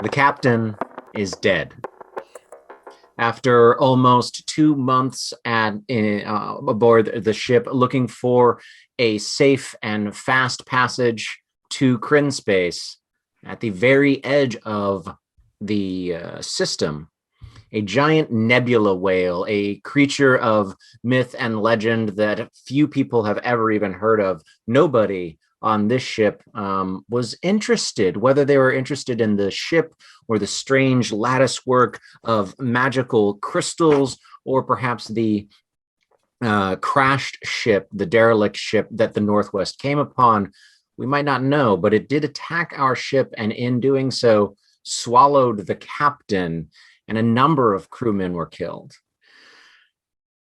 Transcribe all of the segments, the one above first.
The captain is dead. After almost 2 months aboard the ship, looking for a safe and fast passage to Kryn space, at the very edge of the system, a giant nebula whale, a creature of myth and legend that few people have ever even heard of. Nobody on this ship was interested, whether they were interested in the ship or the strange lattice work of magical crystals, or perhaps the crashed ship, the derelict ship that the Northwest came upon. We might not know, but it did attack our ship, and in doing so, swallowed the captain, and a number of crewmen were killed.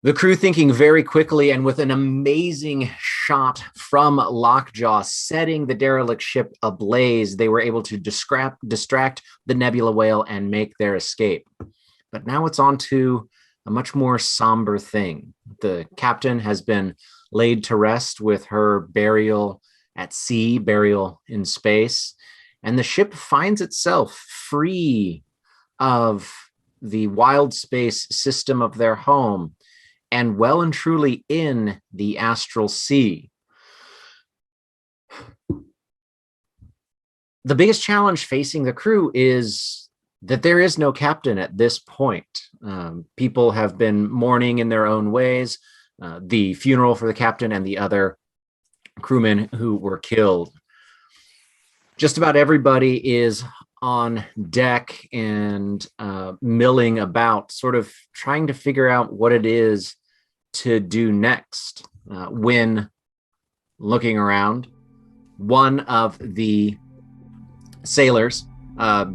The crew, thinking very quickly and with an amazing shot from Lockjaw, setting the derelict ship ablaze, they were able to distract the nebula whale and make their escape. But now it's on to a much more somber thing. The captain has been laid to rest with her burial at sea, burial in space, and the ship finds itself free of the wild space system of their home, and well and truly in the astral sea. The biggest challenge facing the crew is that there is no captain at this point. People have been mourning in their own ways, the funeral for the captain and the other crewmen who were killed. Just about everybody is on deck and milling about, sort of trying to figure out what it is to do next. When looking around, one of the sailors, a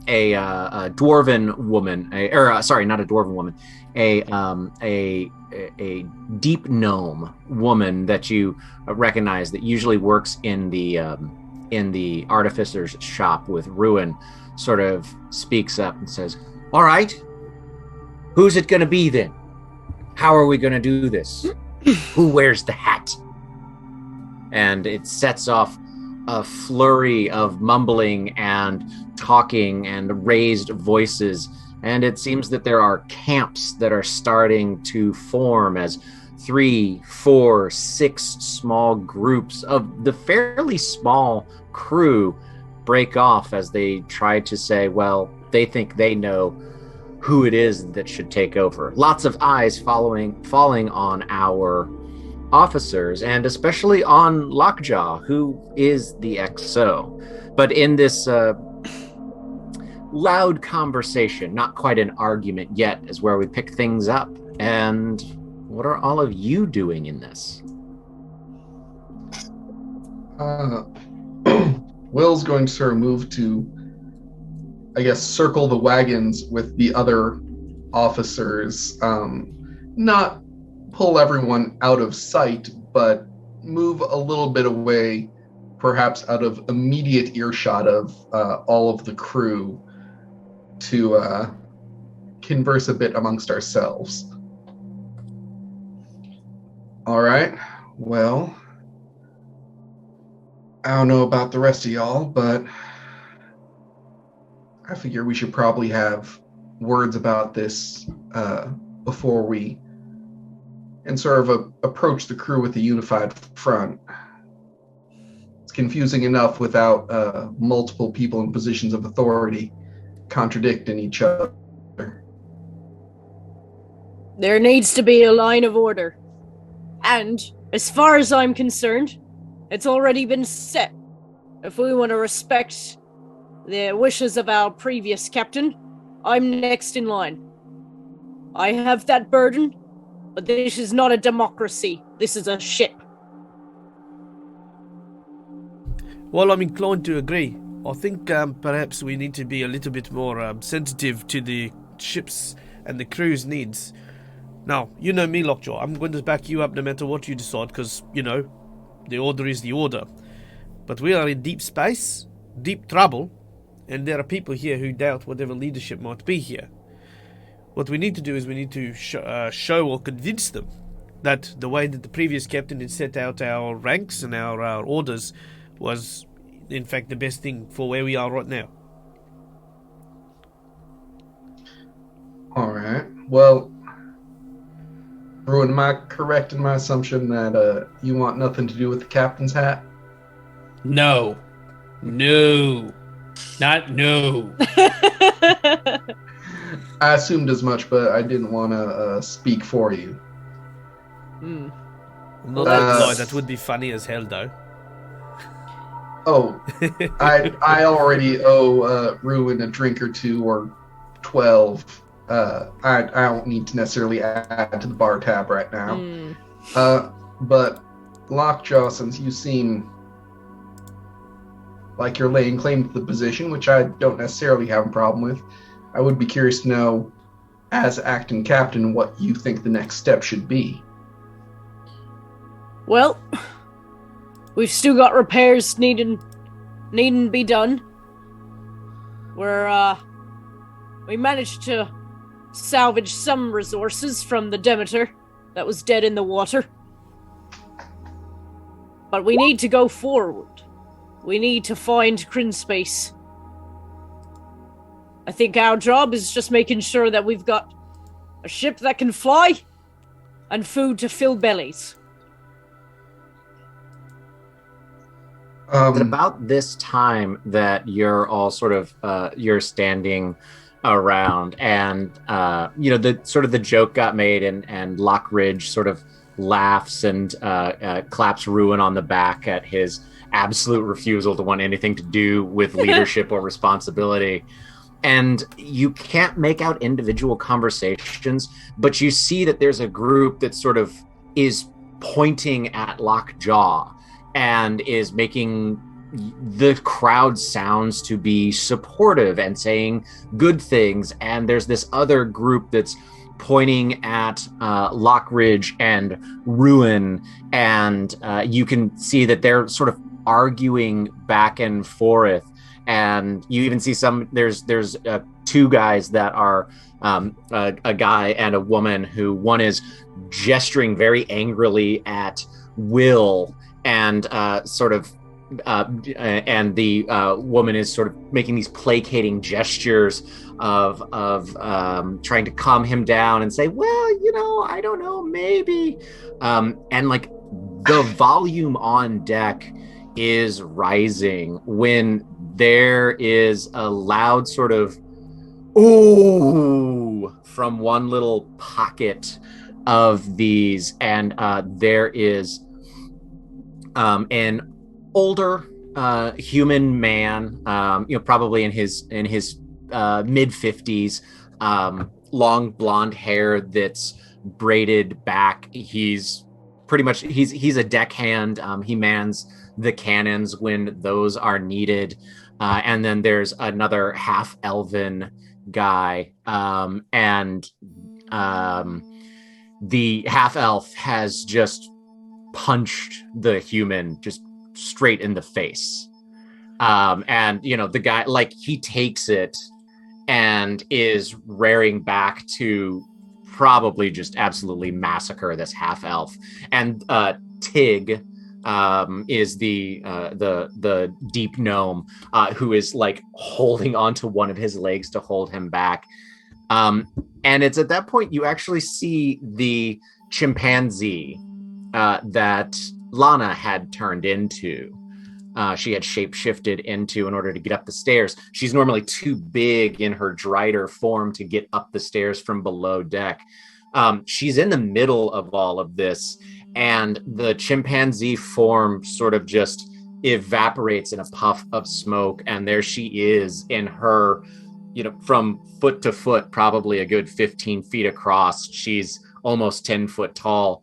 dwarven woman, not a dwarven woman, a deep gnome woman that you recognize, that usually works in the artificer's shop with Ruin, sort of speaks up and says, "All right, who's it going to be then? How are we going to do this? Who wears the hat?" And it sets off a flurry of mumbling and talking and raised voices. And it seems that there are camps that are starting to form as 3, 4, 6 small groups of the fairly small crew break off as they try to say, well, they think they know who it is that should take over. Lots of eyes falling on our officers, and especially on Lockjaw, who is the XO. But in this loud conversation, not quite an argument yet, is where we pick things up. And what are all of you doing in this? Will's going to sort of move to, I guess, circle the wagons with the other officers. Not pull everyone out of sight, but move a little bit away, perhaps out of immediate earshot of all of the crew, to converse a bit amongst ourselves. All right, well, I don't know about the rest of y'all, but I figure we should probably have words about this before we sort of approach the crew with a unified front. It's confusing enough without multiple people in positions of authority contradicting each other. There needs to be a line of order. And, as far as I'm concerned, it's already been set. If we want to respect the wishes of our previous captain, I'm next in line. I have that burden, but this is not a democracy. This is a ship. Well, I'm inclined to agree. I think perhaps we need to be a little bit more sensitive to the ship's and the crew's needs. Now, you know me, Lockjaw. I'm going to back you up no matter what you decide, because, the order is the order. But we are in deep space, deep trouble, and there are people here who doubt whatever leadership might be here. What we need to do is we need to show or convince them that the way that the previous captain had set out our ranks and our orders was, in fact, the best thing for where we are right now. All right. Well, Ruin, am I correct in my assumption that you want nothing to do with the captain's hat? No. Not no. I assumed as much, but I didn't want to speak for you. Not that lie, that would be funny as hell, though. Oh, I already owe Ruin a drink or two or 12. I don't need to necessarily add to the bar tab right now. But Lockjaw, since you seem like you're laying claim to the position, which I don't necessarily have a problem with, I would be curious to know, as acting captain, what you think the next step should be. Well, we've still got repairs needing to be done. We managed to salvage some resources from the Demeter that was dead in the water. But we need to go forward. We need to find Krinspace. I think our job is just making sure that we've got a ship that can fly and food to fill bellies. At about this time that you're all sort of you're standing around, and the sort of the joke got made, and Lockridge sort of laughs and claps Ruin on the back at his absolute refusal to want anything to do with leadership or responsibility. And you can't make out individual conversations, but you see that there's a group that sort of is pointing at Lockjaw and is making the crowd sounds to be supportive and saying good things. And there's this other group that's pointing at Lockridge and Ruin, and you can see that they're sort of arguing back and forth. And you even see there's two guys that are a guy and a woman, who one is gesturing very angrily at Will, and and the woman is sort of making these placating gestures of trying to calm him down and say, well, I don't know, maybe. And like the volume on deck is rising when there is a loud sort of ooh from one little pocket of these, and there is an older human man, probably in his mid 50s, long blonde hair that's braided back. He's pretty much he's a deckhand. He mans the cannons when those are needed. And then there's another half elven guy, and the half elf has just punched the human just straight in the face. And the guy, like, he takes it and is raring back to probably just absolutely massacre this half elf. And Tig is the deep gnome, who is like holding onto one of his legs to hold him back. And it's at that point you actually see the chimpanzee that Lana had turned into. She had shape-shifted into in order to get up the stairs. She's normally too big in her drider form to get up the stairs from below deck. She's in the middle of all of this, and the chimpanzee form sort of just evaporates in a puff of smoke, and there she is in her, from foot to foot, probably a good 15 feet across. She's almost 10 foot tall,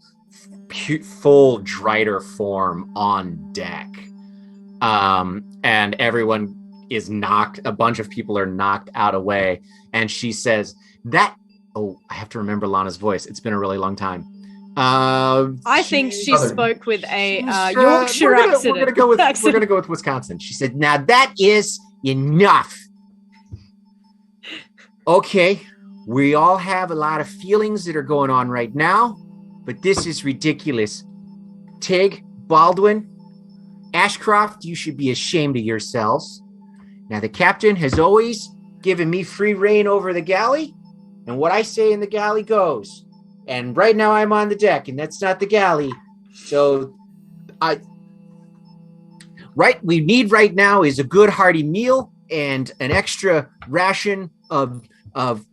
full Drider form on deck. And everyone is a bunch of people are knocked out away. And she says I have to remember Lana's voice. It's been a really long time. I think she spoke with a Yorkshire accent. We're gonna go with Wisconsin. She said, "Now that is enough. Okay, we all have a lot of feelings that are going on right now, but this is ridiculous. Tig, Baldwin, Ashcroft, you should be ashamed of yourselves. Now, the captain has always given me free reign over the galley, and what I say in the galley goes. And right now I'm on the deck, and that's not the galley. So we need right now is a good hearty meal and an extra ration of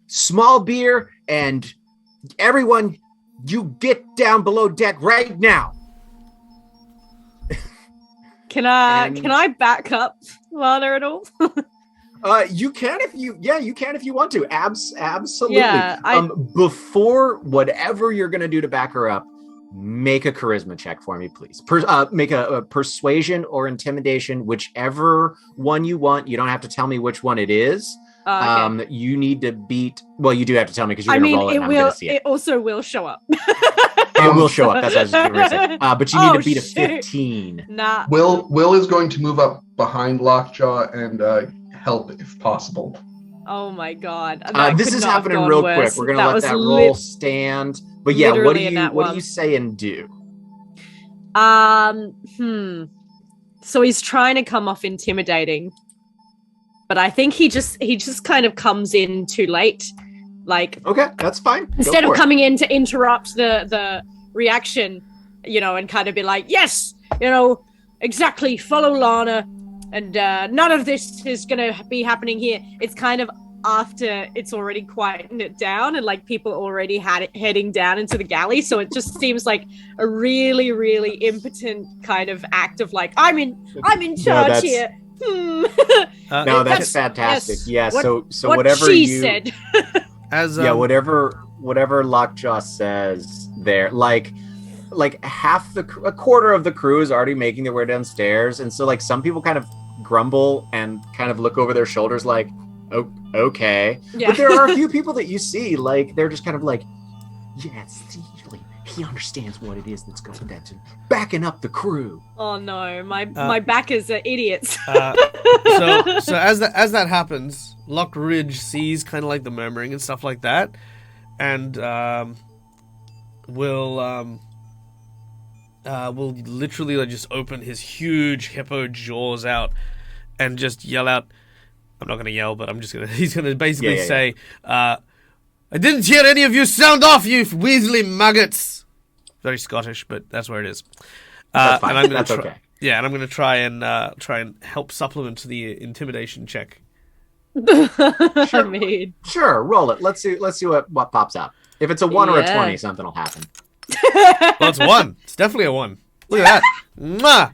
small beer, and everyone, you get down below deck right now." Can I back up Lana at all? You can if you want to. Absolutely. Yeah, before whatever you're gonna do to back her up, make a charisma check for me, please. Make a persuasion or intimidation, whichever one you want. You don't have to tell me which one it is. Okay. You need to beat. Well, you do have to tell me because you're gonna roll it. And I'm gonna see it. It also will show up. It will show up. That's what I was just going to say. But you need to beat a 15. Nah. Will is going to move up behind Lockjaw and help if possible. Oh my god. This is happening real quick. We're going to let that roll stand. But yeah, what do you say and do? So he's trying to come off intimidating. But I think he just kind of comes in too late. Like, okay, that's fine. Instead of coming in to interrupt the reaction, and kind of be like, yes, exactly, follow Lana, and none of this is going to be happening here. It's kind of after it's already quietened it down and like people already had it heading down into the galley. So it just seems like a really, really impotent kind of act of like, I'm in charge here. No, that's fantastic. Yes. Yeah. So what whatever she said. Whatever Lockjaw says there, like a quarter of the crew is already making their way downstairs, and so like some people kind of grumble and kind of look over their shoulders like, oh, okay. Yeah. But there are a few people that you see like they're just kind of like, yes, he understands what it is that's going down to backing up the crew. Oh no, my backers are idiots. So as that happens, Lockridge sees kind of like the murmuring and stuff like that, and will literally like just open his huge hippo jaws out and just yell out. I'm not gonna yell, but he's gonna basically say, "I didn't hear any of you sound off, you weaselly maggots." Very Scottish, but that's where it is. That's fine. And I'm gonna that's okay. Yeah, and I'm going to try and help supplement the intimidation check. Sure, roll it. Let's see what pops up. If it's a 1 or a 20, something will happen. Well, it's 1. It's definitely a 1. Look at that. Mwah!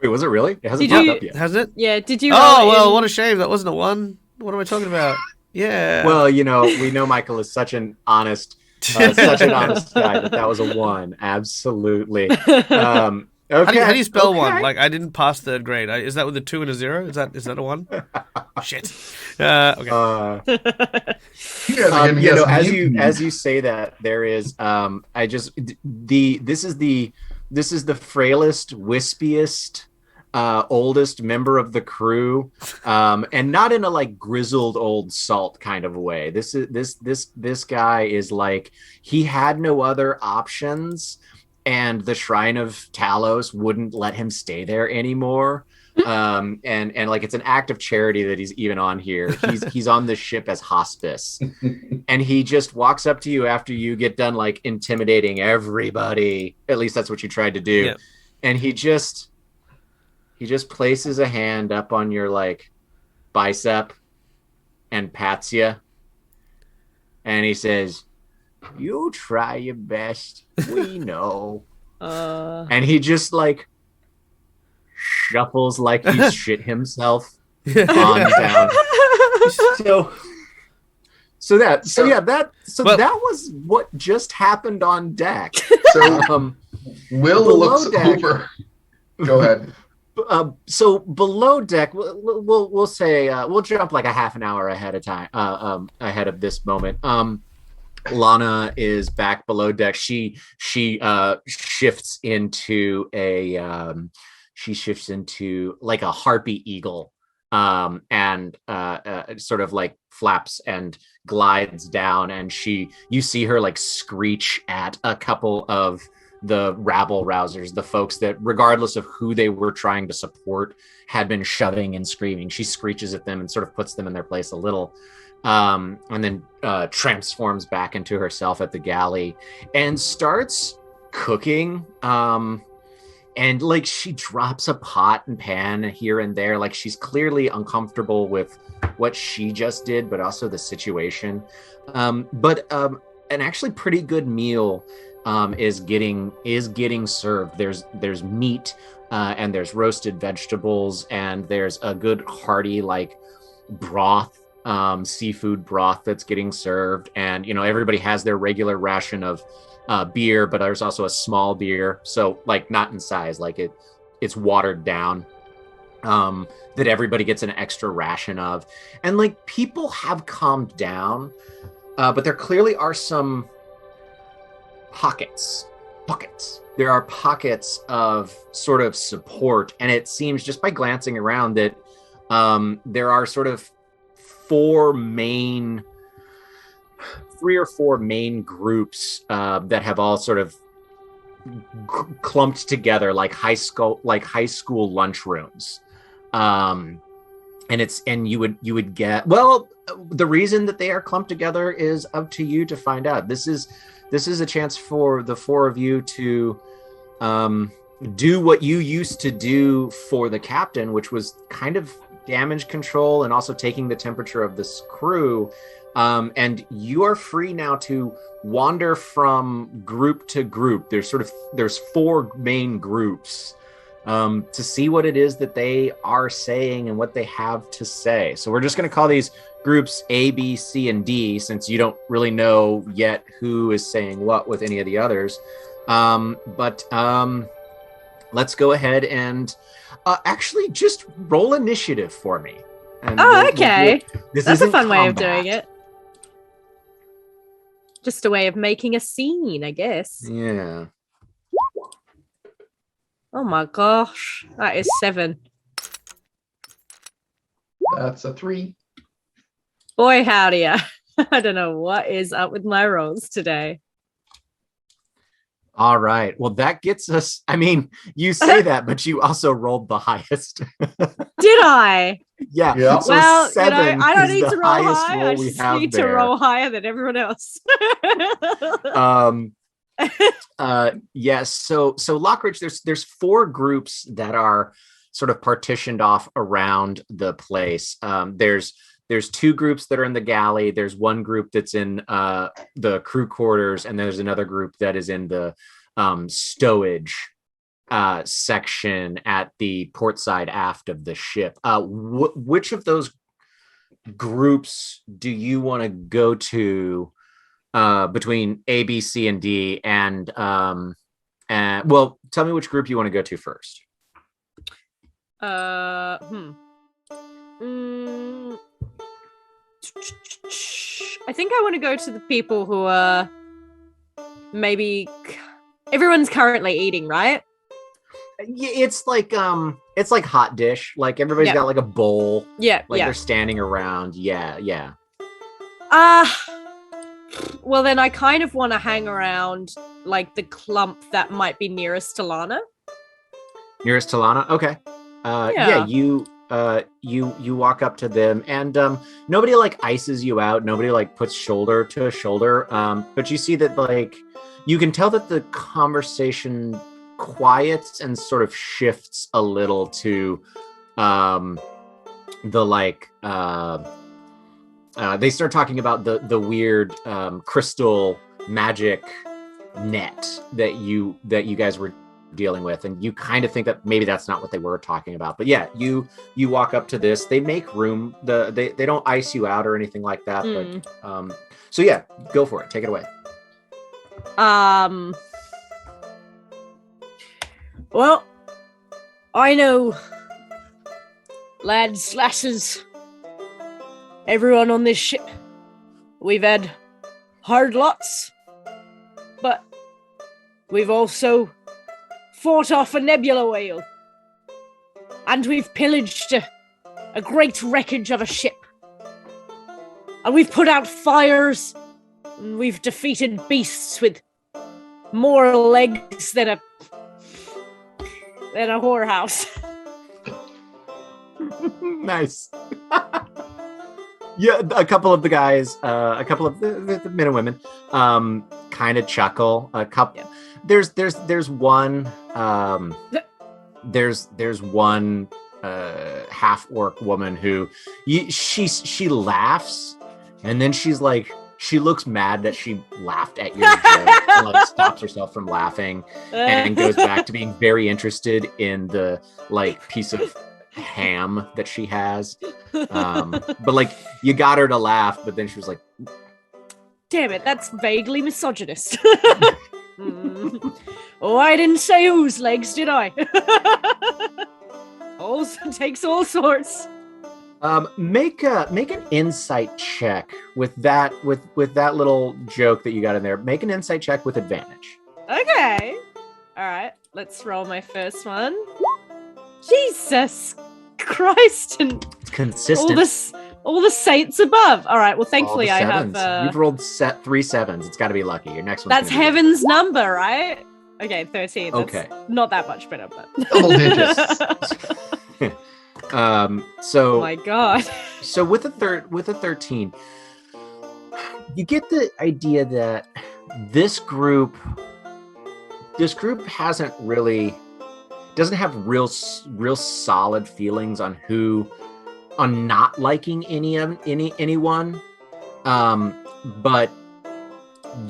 Wait, was it really? It hasn't popped up yet. Hasn't it? Yeah, did you Oh, well, what a shame. That wasn't a 1. What am I talking about? Yeah. Well, we know Michael is such an honest guy that was a 1. Absolutely. Okay. How do you spell 1? Like, I didn't pass 3rd grade. Is that with a 2 and a 0? Is that a 1? Shit. Okay. As you say that, there is this is the frailest, wispiest, oldest member of the crew, and not in a like grizzled old salt kind of way. This guy is like, he had no other options, and the Shrine of Talos wouldn't let him stay there anymore. And like, it's an act of charity that he's even on here. He's on the ship as hospice, and he just walks up to you after you get done like intimidating everybody. At least that's what you tried to do. Yeah. And he just places a hand up on your like bicep and pats you, and he says, "You try your best. We know." And he just like shuffles like he's shit himself on down. So that was what just happened on deck. So Will looks over. Go ahead. So below deck, we'll say we'll jump like a half an hour ahead of time, ahead of this moment. Lana is back below deck. She shifts into like a harpy eagle, and sort of like flaps and glides down, and you see her like screech at a couple of the rabble rousers, the folks that, regardless of who they were trying to support, had been shoving and screaming. She screeches at them and sort of puts them in their place a little, and then transforms back into herself at the galley and starts cooking. And like she drops a pot and pan here and there, like she's clearly uncomfortable with what she just did, but also the situation. But an actually pretty good meal is getting served. There's meat, and there's roasted vegetables, and there's a good hearty like broth, seafood broth that's getting served. And everybody has their regular ration of beer, but there's also a small beer, so like not in size, like it's watered down, that everybody gets an extra ration of. And like people have calmed down, but there clearly are some pockets. There are pockets of sort of support, and it seems just by glancing around that there are sort of three or four main groups that have all sort of clumped together like high school lunchrooms. And you would get, well, the reason that they are clumped together is up to you to find out. This is a chance for the four of you to do what you used to do for the captain, which was kind of damage control and also taking the temperature of this crew. And you are free now to wander from group to group. There's four main groups, to see what it is that they are saying and what they have to say. So we're just going to call these groups A, B, C, and D, since you don't really know yet who is saying what with any of the others. But let's go ahead and actually just roll initiative for me. And okay. That's a fun combat. way of doing it. Just a way of making a scene, I guess. Yeah. Oh my gosh. That is 7. That's a 3. Boy, howdy. I don't know what is up with my rolls today. All right. Well, that gets us. I mean, you say that, but you also rolled the highest. Did I? Yeah. Yep. So well, 7 I don't is need the to roll highest high. roll I we just have need there. to roll higher than everyone else. Yes. So Lockridge, there's 4 groups that are sort of partitioned off around the place. There's 2 groups that are in the galley. There's one group that's in the crew quarters, and there's another group that is in the stowage section at the port side aft of the ship. Which of those groups do you want to go to between A, B, C, and D? And well, tell me which group you want to go to first. I think I want to go to the people who are maybe everyone's currently eating, right? It's like hot dish. Like everybody's got like a bowl. Yeah, like they're standing around. Yeah. Well, then I kind of want to hang around like the clump that might be nearest to Lana. Nearest to Lana? Okay. Yeah, you walk up to them, and nobody like ices you out. Nobody like puts shoulder to shoulder. But you see that like you can tell that the conversation quiets and sort of shifts a little to the like they start talking about the weird crystal magic net that you guys were dealing with, and you kind of think that maybe that's not what they were talking about. But yeah, you walk up to this. They make room. They don't ice you out or anything like that. But so yeah, go for it. Take it away. Well, I know, lads, lasses, everyone on this ship, we've had hard lots, but we've also fought off a nebula whale, and we've pillaged a great wreckage of a ship, and we've put out fires, and we've defeated beasts with more legs than a whorehouse. Nice. Yeah, a couple of the guys, a couple of the men and women, kind of chuckle. A couple. Yeah. There's one. There's one half orc woman who she laughs, and then she's like, she looks mad that she laughed at your joke, and like stops herself from laughing and goes back to being very interested in the like piece of ham that she has. But like you got her to laugh, but then she was like, damn it, that's vaguely misogynist. Oh, I didn't say whose legs, did I? Also takes all sorts. Make an insight check with that little joke that you got in there. Make an insight check with advantage. Okay. All right. Let's roll my first one. Jesus Christ! And it's consistent. All the saints above. All right. Well, thankfully I have. You've rolled 3 sevens. It's got to be lucky. Your next one. That's heaven's number, right? Okay, 13. That's okay. Not that much better, but double digits. So oh my god. So with a 13, you get the idea that this group doesn't have real solid feelings on not liking anyone. But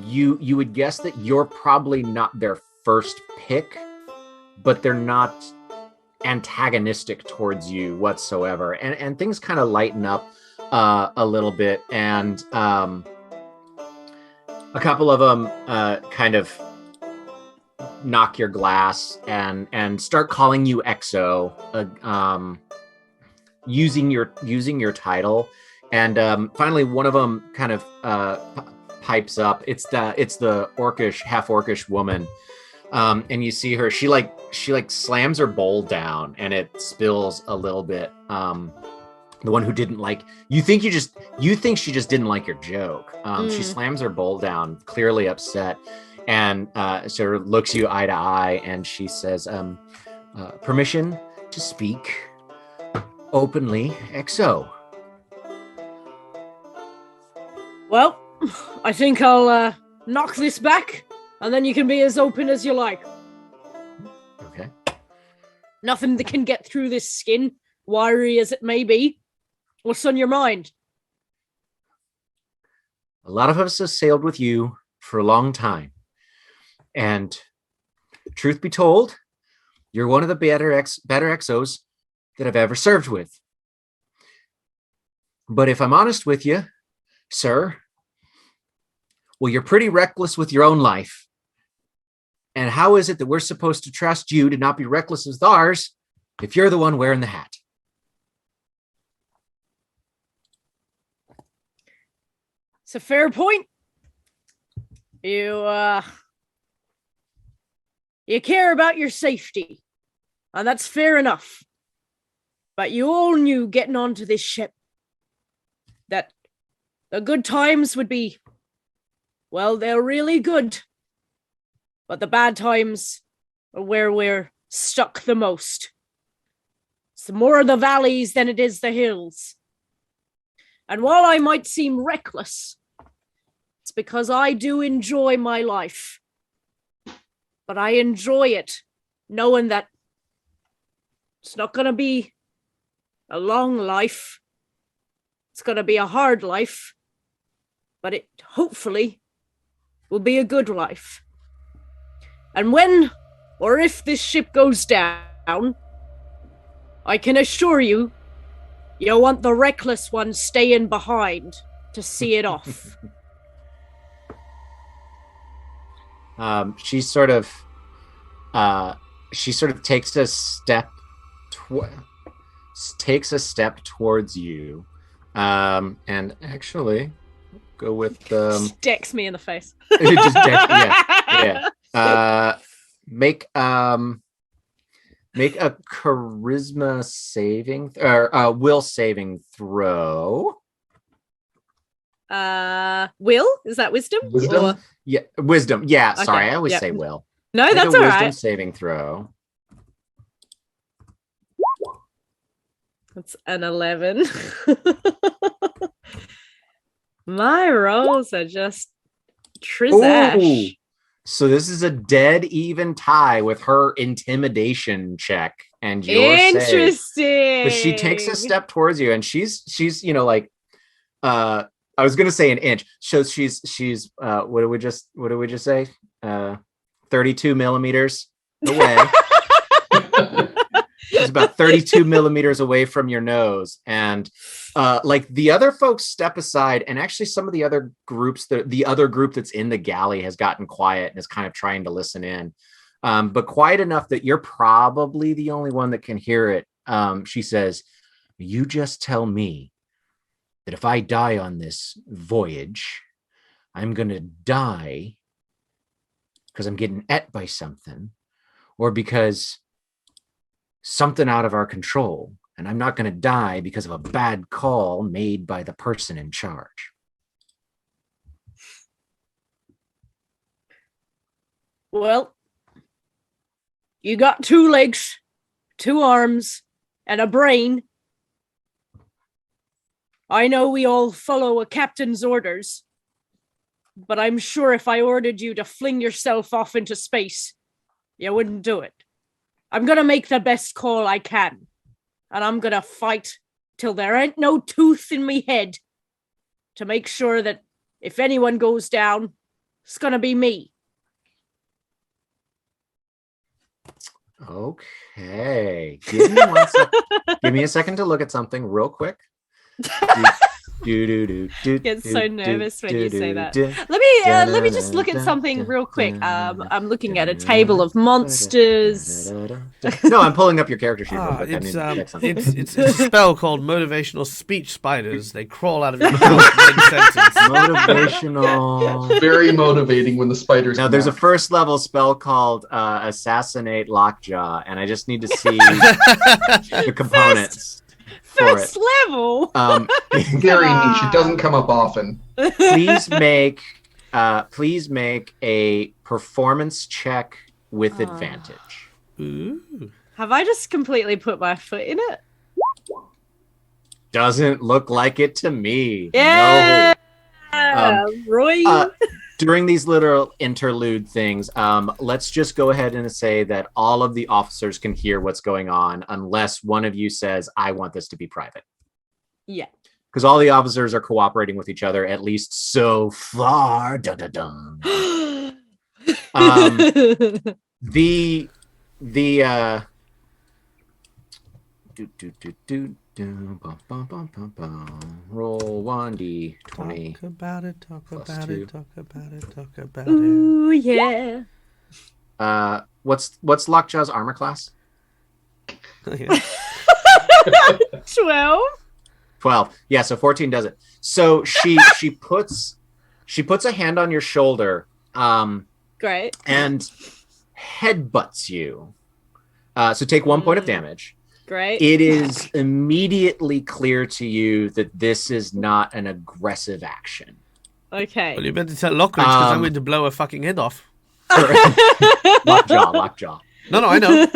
you would guess that you're probably not their first pick, but they're not antagonistic towards you whatsoever, and things kind of lighten up a little bit, and a couple of them kind of knock your glass and start calling you XO, using your title, and finally one of them kind of pipes up. It's the half orcish woman. And you see her, she slams her bowl down and it spills a little bit. The one who didn't like, you think she just didn't like your joke. She slams her bowl down, clearly upset, and sort of looks you eye to eye, and she says, permission to speak openly, XO. Well, I think I'll knock this back, and then you can be as open as you like. Okay. Nothing that can get through this skin, wiry as it may be. What's on your mind? A lot of us have sailed with you for a long time. And truth be told, you're one of the better XOs that I've ever served with. But if I'm honest with you, sir, well, you're pretty reckless with your own life. And how is it that we're supposed to trust you to not be reckless with ours if you're the one wearing the hat? It's a fair point. You care about your safety, and that's fair enough. But you all knew getting onto this ship that the good times would be, well, they're really good. But the bad times are where we're stuck the most. It's more of the valleys than it is the hills. And while I might seem reckless, it's because I do enjoy my life. But I enjoy it knowing that it's not going to be a long life. It's It's going to be a hard life, but it hopefully will be a good life. And when or if this ship goes down, I can assure you, you'll want the reckless one staying behind to see it off. She sort of takes a step towards you, and actually go with decks me in the face. Just yeah. Make a charisma saving or will saving throw. Will? Is that wisdom? Wisdom? Or... Yeah, wisdom. Yeah, Okay, sorry, I always say will. No, Make that's a all wisdom right. saving throw. That's an 11. My rolls are just trizash. Ooh. So this is a dead even tie with her intimidation check and your Interesting. save. But she takes a step towards you, and she's like, I was gonna say an inch. So she's what did we just say? 32 millimeters away. She's about 32 millimeters away from your nose, and like the other folks step aside, and actually some of the other groups, the other group that's in the galley has gotten quiet and is kind of trying to listen in, but quiet enough that you're probably the only one that can hear it. She says, "You just tell me that if I die on this voyage, I'm gonna die because I'm getting et by something, or because something out of our control, and I'm not going to die because of a bad call made by the person in charge." Well, you got 2 legs, 2 arms, and a brain. I know we all follow a captain's orders, but I'm sure if I ordered you to fling yourself off into space, you wouldn't do it. I'm going to make the best call I can, and I'm going to fight till there ain't no tooth in me head to make sure that if anyone goes down, it's going to be me. Okay. Give me a second to look at something real quick. Get so nervous when you say that. Let me just look at something real quick. I'm looking at a table of monsters. No, I'm pulling up your character sheet real quick. It's a spell called Motivational Speech Spiders. They crawl out of your mouth mid-sentence. Motivational. Very motivating when the spiders. Now, there's a first level spell called Assassinate Lockjaw, and I just need to see the components. First level. Very niche. It doesn't come up often. Please make a performance check with advantage. Ooh. Have I just completely put my foot in it? Doesn't look like it to me. Yeah. No. Roy. During these little interlude things, let's just go ahead and say that all of the officers can hear what's going on unless one of you says, "I want this to be private." Yeah. Because all the officers are cooperating with each other, at least so far. Dun, dun, dun. Roll 1d20. Talk about it. Talk about +2. it. Talk about it. Talk about it. Ooh, yeah. What's Lockjaw's armor class? 12. 12. Yeah, so 14 does it. So she puts a hand on your shoulder, Great. and headbutts you. So take 1 point of damage. Great. It is immediately clear to you that this is not an aggressive action. Okay. Well, you better tell Lockridge because I'm going to blow her fucking head off. Lockjaw. No, I know.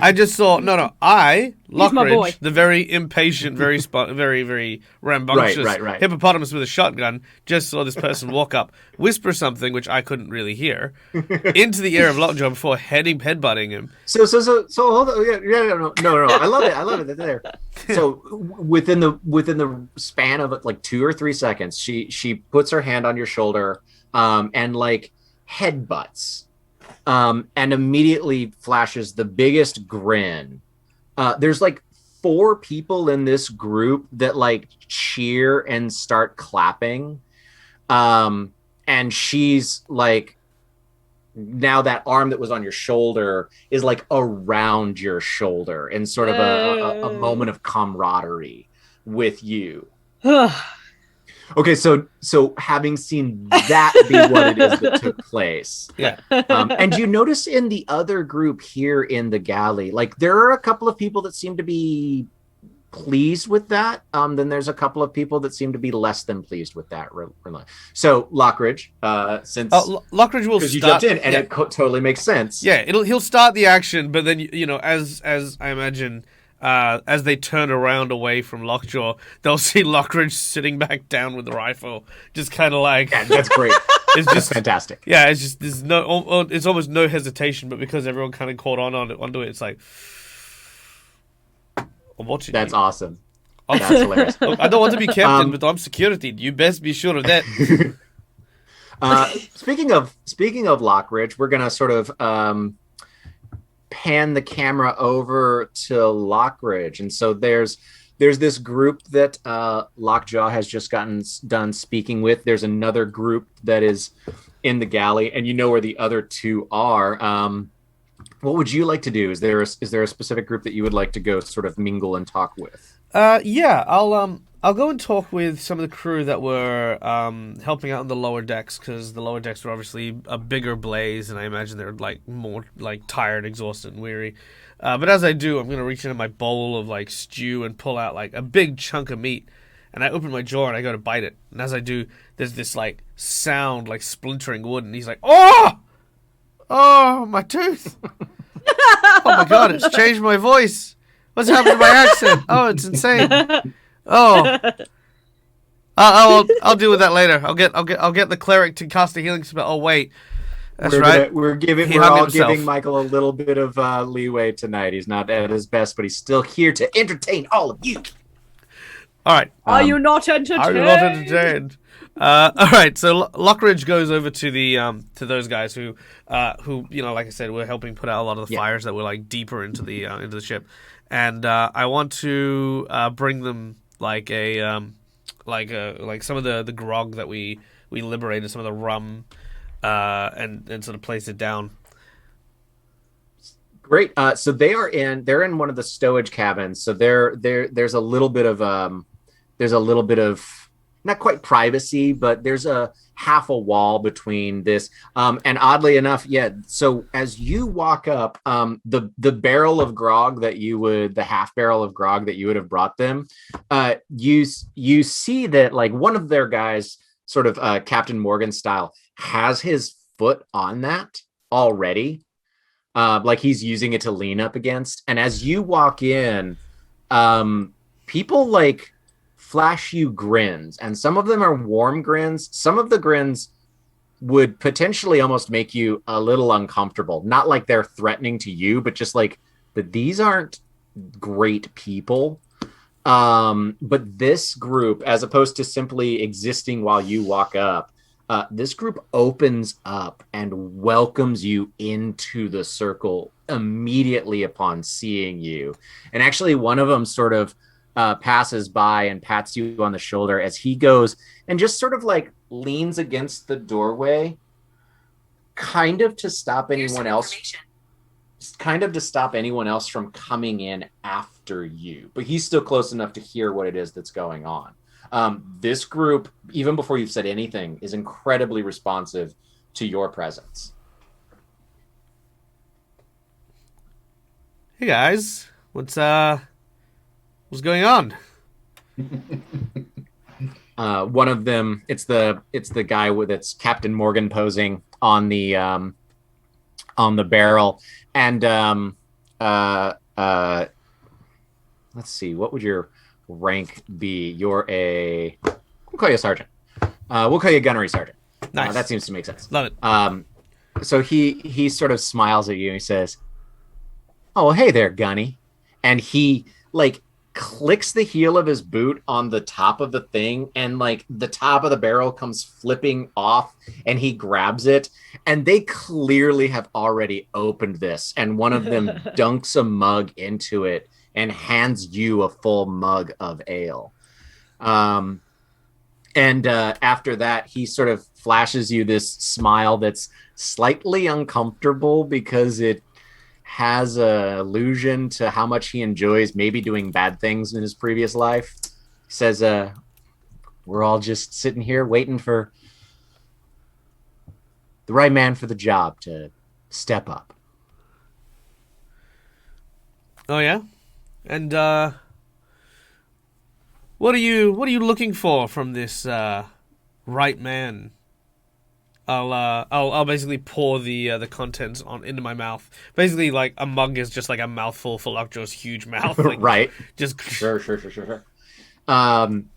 I just saw I He's my boy. Lockridge, the very impatient, very very rambunctious Right. hippopotamus with a shotgun, just saw this person walk up, whisper something which I couldn't really hear, into the ear of Lockjaw before headbutting him. So hold on. No. I love it. There. So within the span of like 2 or 3 seconds, she puts her hand on your shoulder, and like headbutts, and immediately flashes the biggest grin. There's like 4 people in this group that like cheer and start clapping, and she's like, now that arm that was on your shoulder is like around your shoulder in sort of a moment of camaraderie with you. Okay, so having seen that be what it is that took place, and you notice in the other group here in the galley, like there are a couple of people that seem to be pleased with that. Then there's a couple of people that seem to be less than pleased with that. So Lockridge, since Lockridge will because you jumped in and it totally makes sense. Yeah, he'll start the action, but then as I imagine. As they turn around away from Lockjaw, they'll see Lockridge sitting back down with the rifle, just kind of like. Yeah, that's great. It's just fantastic. Yeah, it's just there's it's almost no hesitation, but because everyone kind of caught onto it, it's like I'm watching. That's you. awesome. That's hilarious. Look, I don't want to be captain, but I'm security. You best be sure of that. Speaking of Lockridge, we're gonna sort of pan the camera over to Lockridge, and so there's this group that Lockjaw has just gotten done speaking with. There's another group that is in the galley, and you know where the other 2 are. What would you like to do? Is there a specific group that you would like to go sort of mingle and talk with? Yeah, I'll go and talk with some of the crew that were helping out on the lower decks, because the lower decks were obviously a bigger blaze, and I imagine they're like more like tired, exhausted, and weary. But as I do, I'm gonna reach into my bowl of like stew and pull out like a big chunk of meat, and I open my jaw and I go to bite it, and as I do, there's this like sound like splintering wood, and he's like, "Oh, my tooth! Oh my god, it's changed my voice. What's happened to my accent? Oh, it's insane." Oh, I'll deal with that later. I'll get the cleric to cast a healing spell. Oh wait, that's right. We're all giving Michael a little bit of leeway tonight. He's not at his best, but he's still here to entertain all of you. All right. Are you not entertained? Are you not entertained? All right. So Lockridge goes over to the to those guys who like I said, were helping put out a lot of the fires that were like deeper into the ship, and I want to bring them like some of the grog that we liberated, some of the rum, and sort of place it down. Great. So they're in one of the stowage cabins. So there's a little bit of not quite privacy, but there's a half a wall between this. And oddly enough, so as you walk up, the barrel of grog the half barrel of grog that you would have brought them, you see that like one of their guys, sort of Captain Morgan style, has his foot on that already. Like he's using it to lean up against. And as you walk in, people like flash you grins, and some of them are warm grins. Some of the grins would potentially almost make you a little uncomfortable. Not like they're threatening to you, but just like that these aren't great people. But this group, as opposed to simply existing while you walk up, this group opens up and welcomes you into the circle immediately upon seeing you. And actually one of them sort of passes by and pats you on the shoulder as he goes and just sort of like leans against the doorway, kind of to stop anyone else from coming in after you. But he's still close enough to hear what it is that's going on. This group, even before you've said anything, is incredibly responsive to your presence. Hey guys, what's going on? One of them, it's the guy it's Captain Morgan posing on the barrel, and uh, uh, let's see, what would your rank be? We'll call you a sergeant. We'll call you a gunnery sergeant. Nice. That seems to make sense. Love it. So he sort of smiles at you and he says, "Oh, hey there, Gunny," and he like clicks the heel of his boot on the top of the thing, and like the top of the barrel comes flipping off, and he grabs it, and they clearly have already opened this, and one of them dunks a mug into it and hands you a full mug of ale. And after that, he sort of flashes you this smile that's slightly uncomfortable because it has a allusion to how much he enjoys maybe doing bad things in his previous life. He says, we're all just sitting here waiting for the right man for the job to step up. Oh yeah? And what are you looking for from this right man? I'll basically pour the contents into my mouth. Basically, like a mug is just like a mouthful for Lockjaw's huge mouth. Like, right. Just Sure. And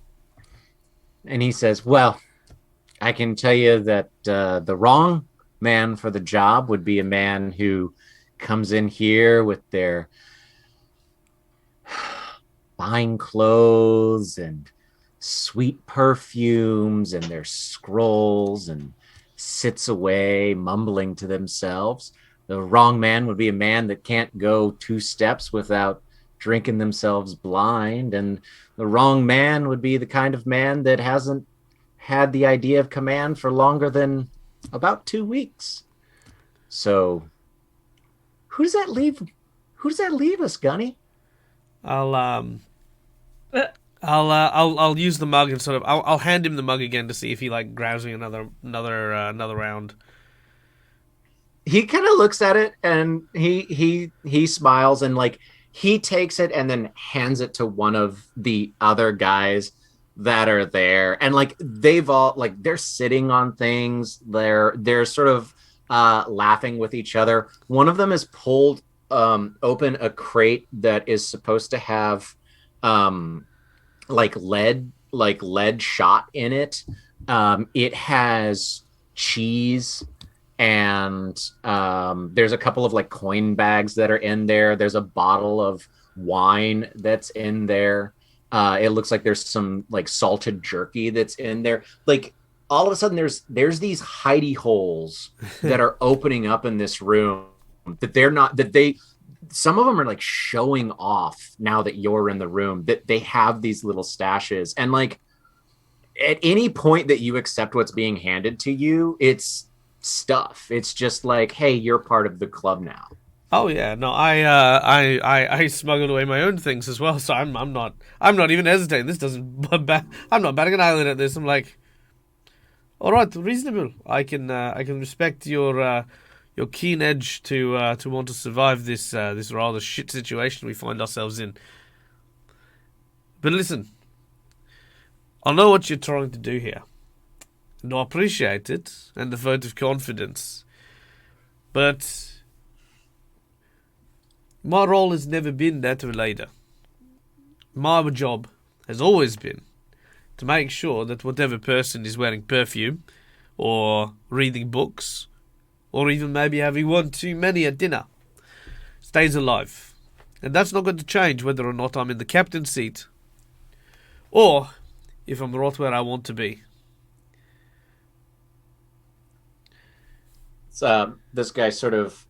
he says, "Well, I can tell you that the wrong man for the job would be a man who comes in here with their fine clothes and sweet perfumes and their scrolls and sits away mumbling to themselves. The wrong man would be a man that can't go 2 steps without drinking themselves blind, and the wrong man would be the kind of man that hasn't had the idea of command for longer than about 2 weeks. So who does that leave us, Gunny?" I'll use the mug and sort of I'll hand him the mug again to see if he like grabs me another round. He kind of looks at it and he smiles, and like he takes it and then hands it to one of the other guys that are there, and like they've all like they're sitting on things, they're sort of laughing with each other. One of them has pulled open a crate that is supposed to have like lead shot in it. It has cheese, and there's a couple of like coin bags that are in there. There's a bottle of wine that's in there. It looks like there's some like salted jerky that's in there. Like all of a sudden there's these hidey holes that are opening up in this room that some of them are like showing off now that you're in the room, that they have these little stashes. And like at any point that you accept what's being handed to you, it's stuff. It's just like, hey, you're part of the club now. Oh yeah, no, I smuggled away my own things as well, so I'm not even hesitating. This doesn't I'm not batting an eyelid at this. I'm like, all right, reasonable. I can respect your keen edge to want to survive this rather shit situation we find ourselves in. But listen, I know what you're trying to do here, and I appreciate it and the vote of confidence, but my role has never been that of a leader. My job has always been to make sure that whatever person is wearing perfume, or reading books, or even maybe having one too many at dinner, stays alive. And that's not going to change whether or not I'm in the captain's seat, or if I'm right where I want to be. So this guy sort of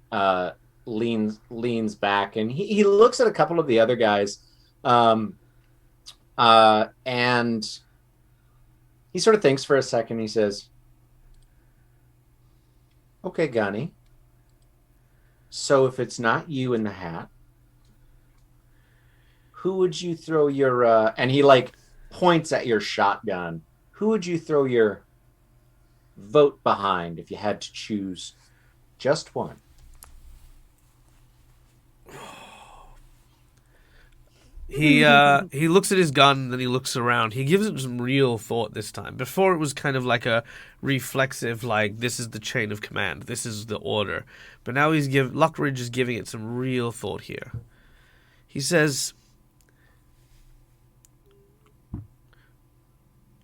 leans back, and he looks at a couple of the other guys, and he sort of thinks for a second. He says, "Okay, Gunny, so if it's not you in the hat, who would you throw your and he like points at your shotgun. Who would you throw your vote behind if you had to choose just one?" He looks at his gun, then he looks around. He gives it some real thought this time. Before it was kind of like a reflexive, like, this is the chain of command, this is the order. But now Lockridge is giving it some real thought here. He says,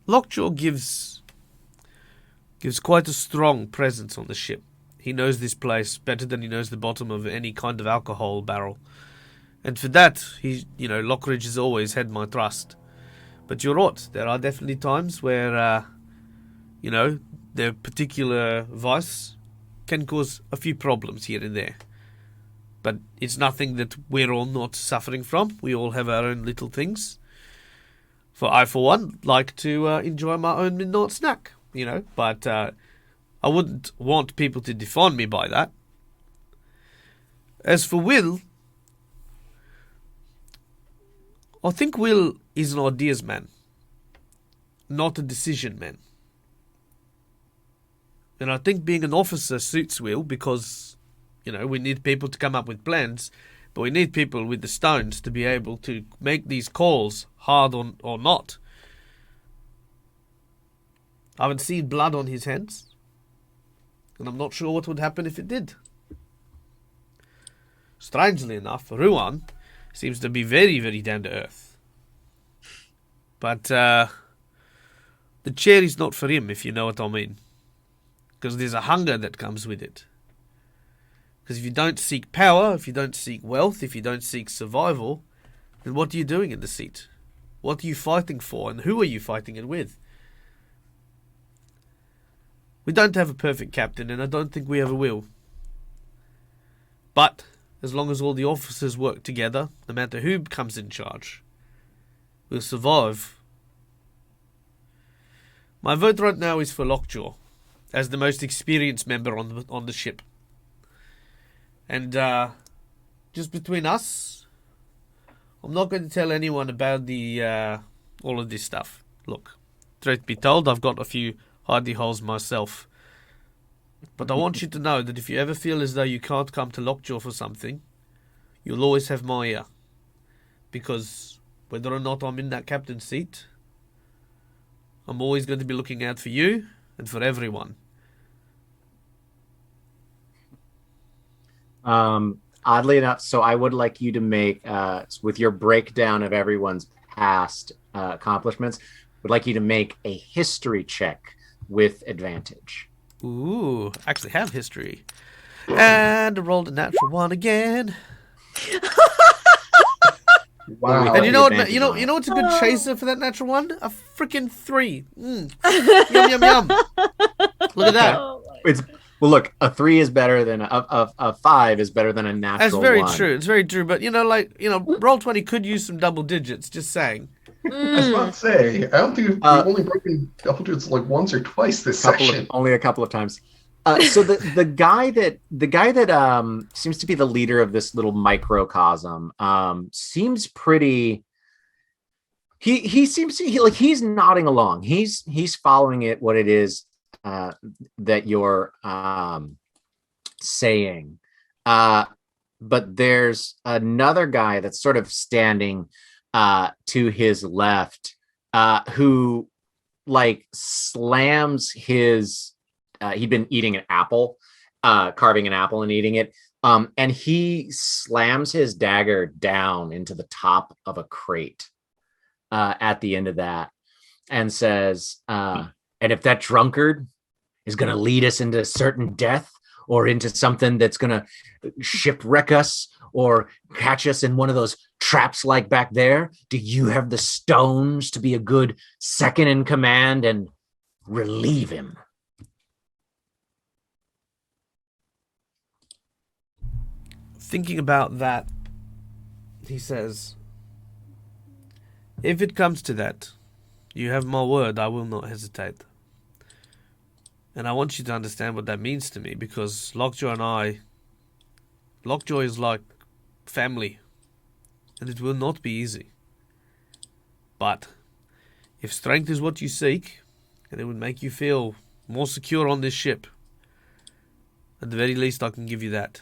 Lockjaw gives quite a strong presence on the ship. He knows this place better than he knows the bottom of any kind of alcohol barrel. And for that, Lockridge has always had my trust. But you're right, there are definitely times where, their particular vice can cause a few problems here and there. But it's nothing that we're all not suffering from. We all have our own little things. For I, for one, like to enjoy my own midnight snack, But I wouldn't want people to define me by that. As for Will, I think Will is an ideas man, not a decision man. And I think being an officer suits Will because, we need people to come up with plans, but we need people with the stones to be able to make these calls, hard or not. I haven't seen blood on his hands, and I'm not sure what would happen if it did. Strangely enough, Ruan seems to be very, very down to earth. But the chair is not for him, if you know what I mean. Because there's a hunger that comes with it. Because if you don't seek power, if you don't seek wealth, if you don't seek survival, then what are you doing in the seat? What are you fighting for, and who are you fighting it with? We don't have a perfect captain, and I don't think we ever will. But as long as all the officers work together, no matter who comes in charge, we'll survive. My vote right now is for Lockjaw, as the most experienced member on the ship. And just between us, I'm not going to tell anyone about the all of this stuff. Look, truth be told, I've got a few hidey holes myself. But I want you to know that if you ever feel as though you can't come to Lockjaw for something, you'll always have my ear. Because whether or not I'm in that captain's seat, I'm always going to be looking out for you and for everyone. Oddly enough, so I would like you to make, with your breakdown of everyone's past accomplishments, would like you to make a history check with advantage. Ooh, actually have history. And I rolled a natural one again. Wow. And you know what's a good chaser for that natural one? A freaking 3. Yum, yum, yum. Look at that. Well, look, a 3 is better than a 5 is better than a natural. That's very 1. true. It's very true. But Roll20 could use some double digits. Just saying. I was about to say, I don't think we've only broken double digits like once or twice this session. Only a couple of times. So the guy that seems to be the leader of this little microcosm seems pretty. He seems to like he's nodding along. He's following it what it is that you're saying. But there's another guy that's sort of standing to his left who like slams his he'd been eating an apple, carving an apple and eating it, and he slams his dagger down into the top of a crate at the end of that and says, and if that drunkard is going to lead us into certain death or into something that's going to shipwreck us or catch us in one of those traps like back there, do you have the stones to be a good second in command and relieve him? Thinking about that, he says, if it comes to that, you have my word, I will not hesitate. And I want you to understand what that means to me, because Lockjaw is like family, and it will not be easy. But if strength is what you seek, and it would make you feel more secure on this ship, at the very least I can give you that.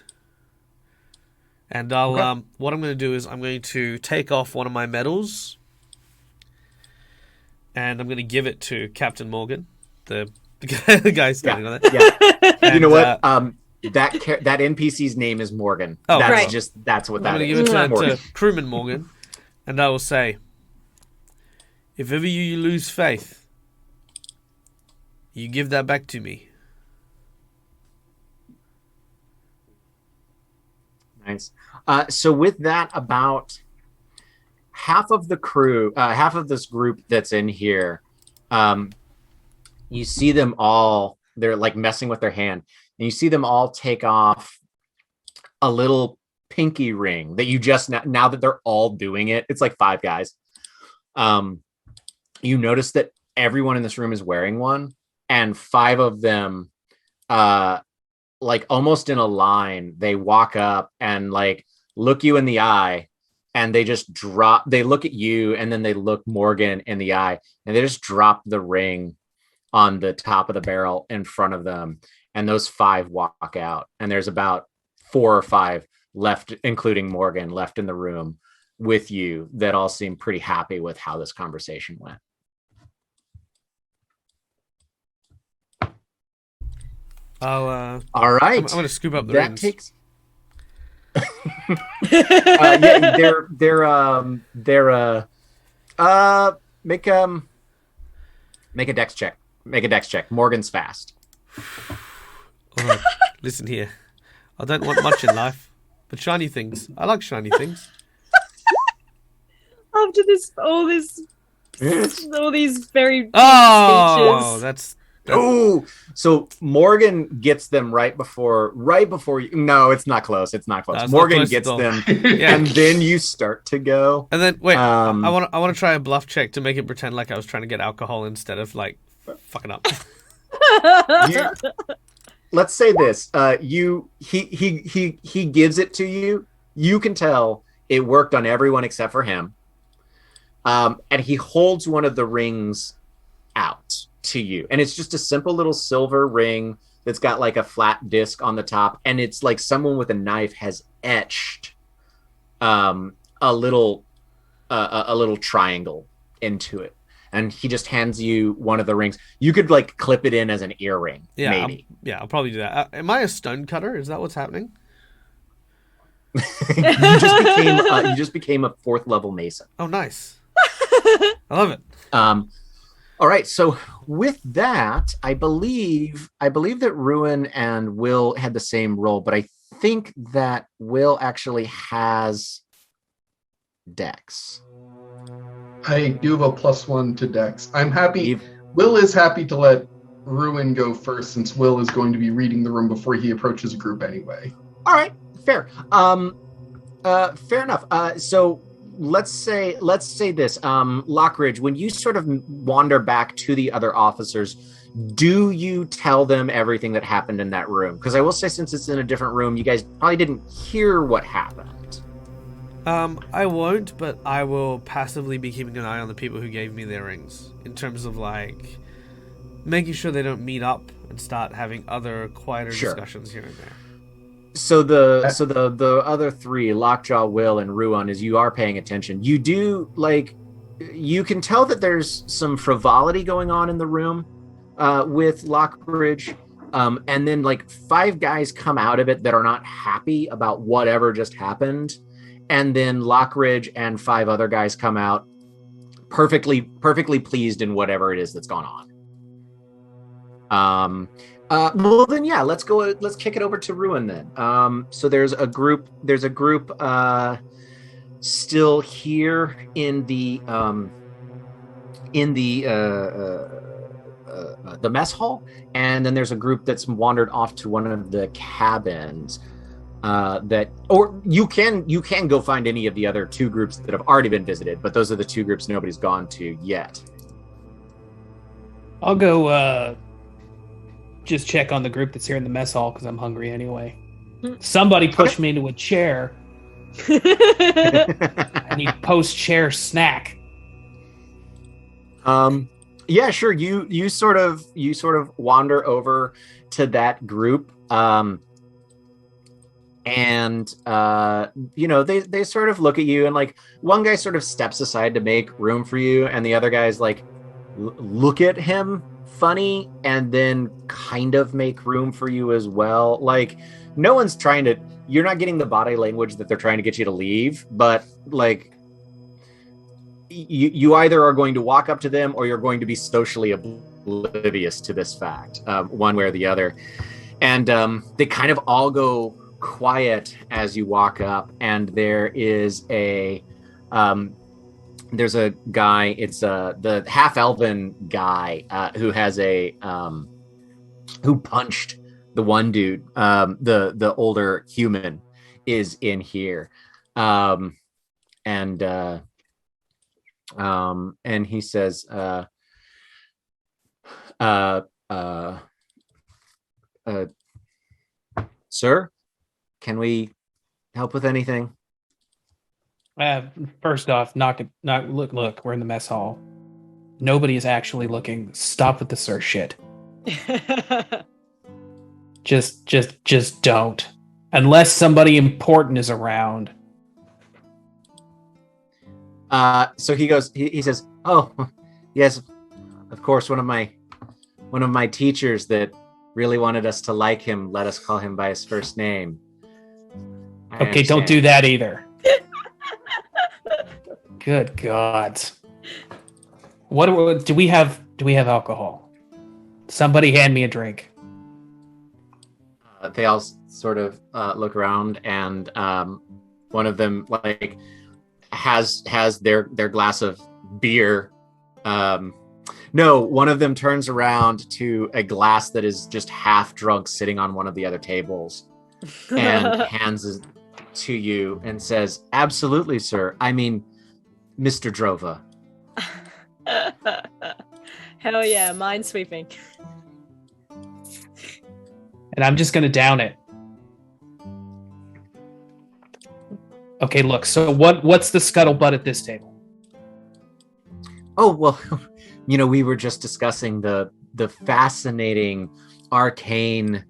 And I'll what I'm going to do is I'm going to take off one of my medals, and I'm going to give it to Captain Morgan, the guy standing on it. Yeah. And, You know what? That NPC's name is Morgan. Oh, that's right. that's what I'm that going is. to give it Morgan. to Crewman Morgan, and I will say, if ever you lose faith, you give that back to me. Nice. So with that, about half of the crew, half of this group that's in here, you see them all, they're like messing with their hand, and you see them all take off a little pinky ring that you just, now that they're all doing it, it's like 5 guys. You notice that everyone in this room is wearing one, and 5 of them, like almost in a line, they walk up and like look you in the eye, and they just drop, they look at you, and then they look Morgan in the eye, and they just drop the ring on the top of the barrel in front of them, and those 5 walk out, and there's about 4 or 5 left, including Morgan, left in the room with you, that all seem pretty happy with how this conversation went. All right, I'm going to scoop up the that rings. takes yeah, make a dex check. Make a dex check. Morgan's fast. Oh, listen here. I don't want much in life, but shiny things. I like shiny things. After all these very Oh, speeches. that's Oh, so Morgan gets them right before you. No, it's not close. It's not close. No, it's Morgan not close gets at all. them, Yeah. and then you start to go. And then wait, I Um, want to try a bluff check to make it pretend like I was trying to get alcohol instead of like fucking up. Let's say this. He gives it to you. You can tell it worked on everyone except for him. And he holds one of the rings out to you, and it's just a simple little silver ring that's got like a flat disc on the top, and it's like someone with a knife has etched a little triangle into it, and he just hands you one of the rings. You could like clip it in as an earring. Yeah, maybe. I'll probably do that. Am I a stone cutter? Is that what's happening? You just became a 4th level mason. Oh, nice. I love it. All right, so with that, I believe that Ruin and Will had the same roll, but I think that Will actually has Dex. I do have a +1 to Dex. I'm happy. Will is happy to let Ruin go first, since Will is going to be reading the room before he approaches a group anyway. All right, fair. Fair enough. So let's say this. Lockridge, when you sort of wander back to the other officers, do you tell them everything that happened in that room? Because I will say, since it's in a different room, you guys probably didn't hear what happened. I won't, but I will passively be keeping an eye on the people who gave me their rings, in terms of like making sure they don't meet up and start having other quieter discussions here and there. So the other 3, Lockjaw, Will, and Ruan, as you are paying attention, you do you can tell that there's some frivolity going on in the room with Lockridge, and then like 5 guys come out of it that are not happy about whatever just happened, and then Lockridge and 5 other guys come out perfectly pleased in whatever it is that's gone on. Well then, yeah, let's kick it over to Ruin then. So there's a group still here in the mess hall, and then there's a group that's wandered off to one of the cabins. Or you can go find any of the other 2 groups that have already been visited, but those are the 2 groups nobody's gone to yet. I'll go just check on the group that's here in the mess hall, because I'm hungry anyway. Somebody pushed me into a chair. I need post-chair snack. Yeah, sure. You sort of wander over to that group. And they sort of look at you, and like one guy sort of steps aside to make room for you, and the other guys like look at him funny and then kind of make room for you as well. Like no one's trying to, you're not getting the body language that they're trying to get you to leave, but like you either are going to walk up to them or you're going to be socially oblivious to this fact, one way or the other. And they kind of all go quiet as you walk up, and there is there's a guy, it's the half-elven guy who has who punched the one dude, the older human is in here. And he says, sir, can we help with anything? First off, look, we're in the mess hall. Nobody is actually looking. Stop with the sir shit. Just don't. Unless somebody important is around. So he goes, he says, oh, yes, of course, one of my teachers that really wanted us to like him, let us call him by his first name. Okay, don't do that either. Good God. Do we have alcohol? Somebody hand me a drink. They all sort of look around, and one of them like has their glass of beer. No, one of them turns around to a glass that is just half drunk sitting on one of the other tables and hands it to you and says, absolutely, sir. I mean, Mr. Drova. Hell yeah, minesweeping. And I'm just going to down it. Okay, look, so what's the scuttlebutt at this table? Oh, well, we were just discussing the fascinating arcane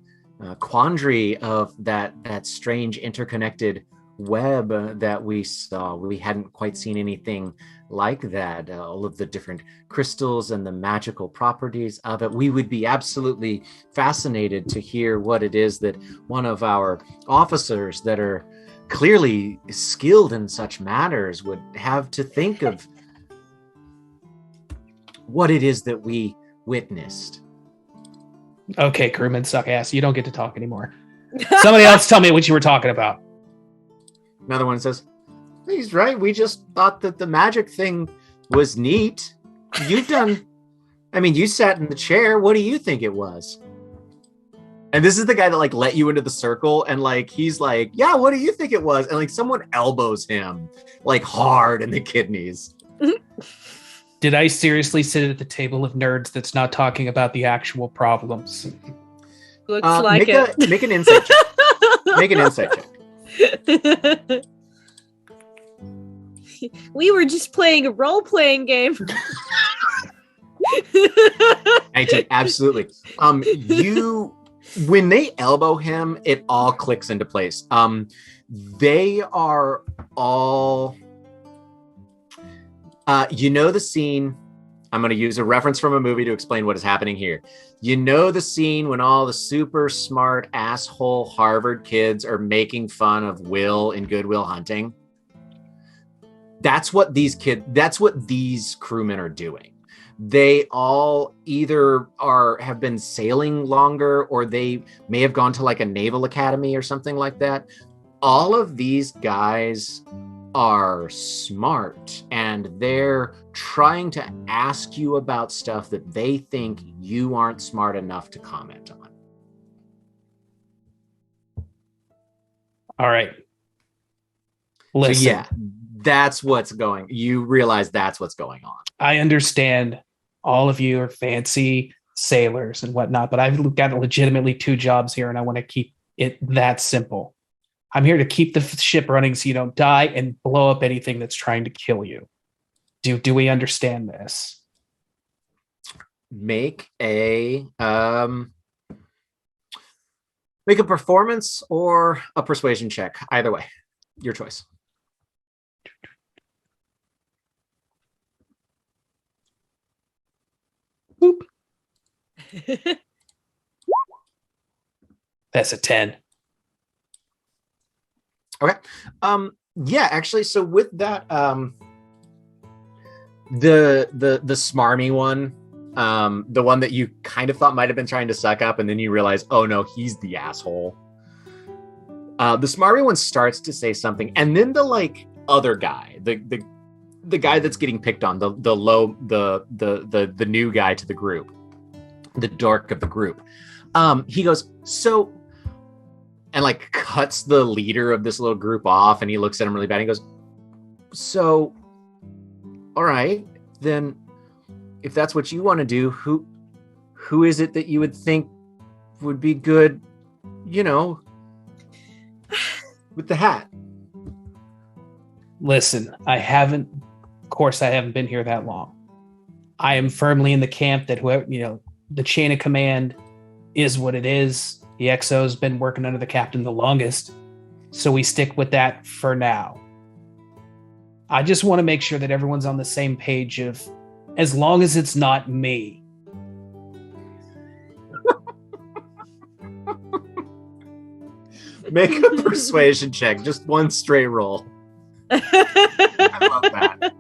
quandary of that strange interconnected web that we saw. We hadn't quite seen anything like that. All of the different crystals and the magical properties of it. We would be absolutely fascinated to hear what it is that one of our officers that are clearly skilled in such matters would have to think of what it is that we witnessed. Okay, crewman suck ass. You don't get to talk anymore. Somebody else tell me what you were talking about. Another one says, he's right. We just thought that the magic thing was neat. You sat in the chair. What do you think it was? And this is the guy that like let you into the circle, and like he's like, yeah, what do you think it was? And like someone elbows him like hard in the kidneys. Did I seriously sit at the table of nerds that's not talking about the actual problems? Looks like it. Make an insight check. Make an insight check. We were just playing a role-playing game. 19, absolutely. When they elbow him, it all clicks into place. They are all, the scene. I'm going to use a reference from a movie to explain what is happening here. The scene when all the super smart asshole Harvard kids are making fun of Will in Good Will Hunting. That's what these crewmen are doing. They all either have been sailing longer, or they may have gone to like a naval academy or something like that. All of these guys are smart, and they're trying to ask you about stuff that they think you aren't smart enough to comment on. All right. Listen. So yeah, you realize that's what's going on. I understand all of you are fancy sailors and whatnot, but I've got legitimately 2 jobs here, and I want to keep it that simple. I'm here to keep the ship running so you don't die and blow up anything that's trying to kill you. Do we understand this? Make a Make a performance or a persuasion check. Either way, your choice. Boop. That's a 10. Okay. Yeah, actually, so with that, the smarmy one, the one that you kind of thought might have been trying to suck up, and then you realize, oh no, he's the asshole. The smarmy one starts to say something, and then the like other guy, the guy that's getting picked on, the new guy to the group, the dork of the group, he goes, so, and like cuts the leader of this little group off, and he looks at him really bad. And he goes, so, all right, then if that's what you want to do, who is it that you would think would be good, you know, with the hat? Listen, I haven't been here that long. I am firmly in the camp that whoever, the chain of command is what it is. The XO's been working under the captain the longest, so we stick with that for now. I just want to make sure that everyone's on the same page of, as long as it's not me. Make a persuasion check, just one straight roll. I love that.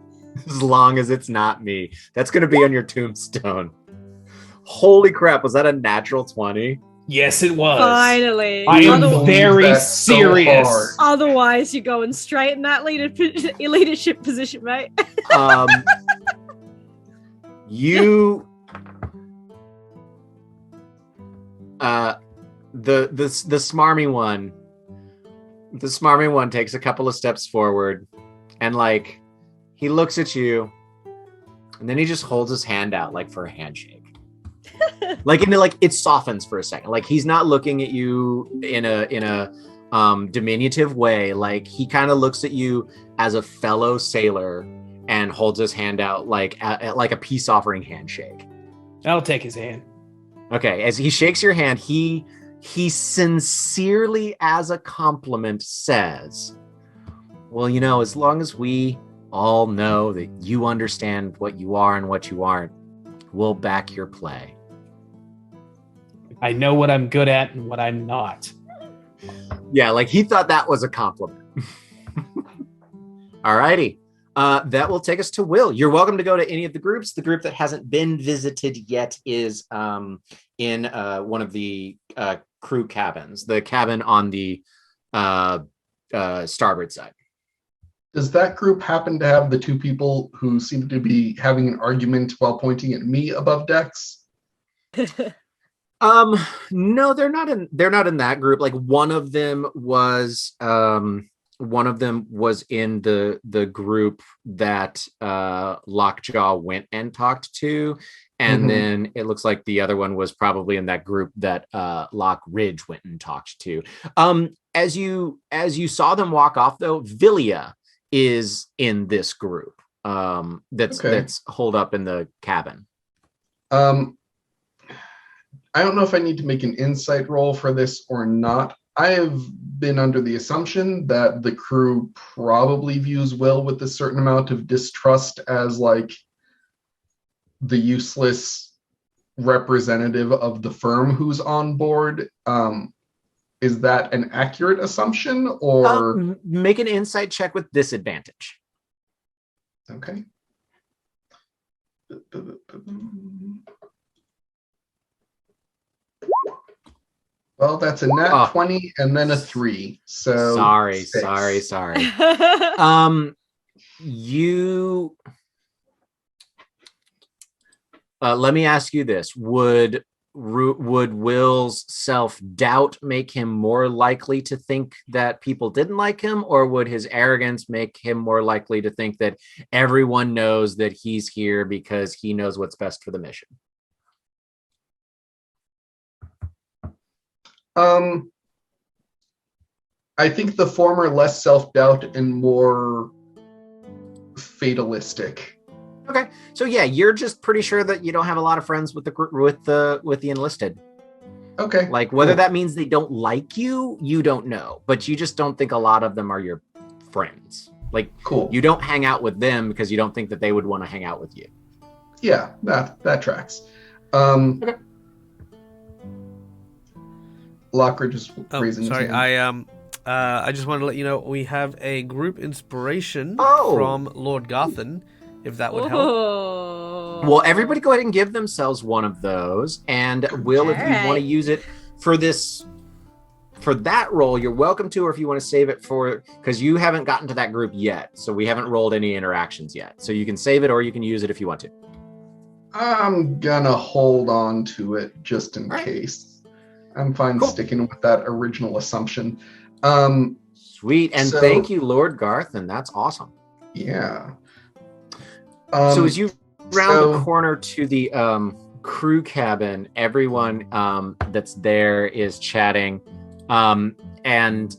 As long as it's not me. That's going to be on your tombstone. Holy crap, was that a natural 20? Yes, it was. Finally. I am very serious. So Otherwise, you're going straight in that leadership position, mate. You the smarmy one takes a couple of steps forward, and like he looks at you, and then he just holds his hand out like for a handshake. Like it softens for a second. Like he's not looking at you in a diminutive way. Like he kind of looks at you as a fellow sailor and holds his hand out like a peace offering handshake. I'll take his hand. Okay, as he shakes your hand, he sincerely, as a compliment, says, well, as long as we all know that you understand what you are and what you aren't, we'll back your play. I know what I'm good at and what I'm not. Yeah, like he thought that was a compliment. Alrighty. That will take us to Will. You're welcome to go to any of the groups. The group that hasn't been visited yet is in one of the crew cabins, the cabin on the starboard side. Does that group happen to have the two people who seem to be having an argument while pointing at me above decks? No, they're not in that group. Like one of them was in the group that Lockjaw went and talked to, and then it looks like the other one was probably in that group that Lock Ridge went and talked to. As you saw them walk off, though, Villia is in this group that's holed up in the cabin. I don't know if I need to make an insight roll for this or not. I have been under the assumption that the crew probably views Will with a certain amount of distrust as like the useless representative of the firm who's on board. Is that an accurate assumption, or make an insight check with disadvantage? Okay. Well, that's a nat 20 and then a 3. So sorry. You let me ask you this. Would Will's self-doubt make him more likely to think that people didn't like him, or would his arrogance make him more likely to think that everyone knows that he's here because he knows what's best for the mission? I think the former, less self-doubt and more fatalistic. Okay, so yeah, you're just pretty sure that you don't have a lot of friends with the enlisted. Okay. Like whether cool. that means they don't like you, you don't know, but you just don't think a lot of them are your friends. Like Cool. you don't hang out with them because you don't think that they would want to hang out with you. Yeah, that tracks. Okay. Lockridge is Oh, raising his sorry. hand. I just wanted to let you know we have a group inspiration Oh. from Lord Garthen, if that would help. Oh. Well, everybody go ahead and give themselves one of those. And Will, if you want to Alright. use it for that role, you're welcome to, or if you want to save it for, because you haven't gotten to that group yet. So we haven't rolled any interactions yet. So you can save it or you can use it if you want to. I'm gonna hold on to it just in case. I'm fine sticking with that original assumption. Sweet. And thank you, Lord Garthen. That's awesome. Yeah. So as you round the corner to the crew cabin, everyone that's there is chatting. And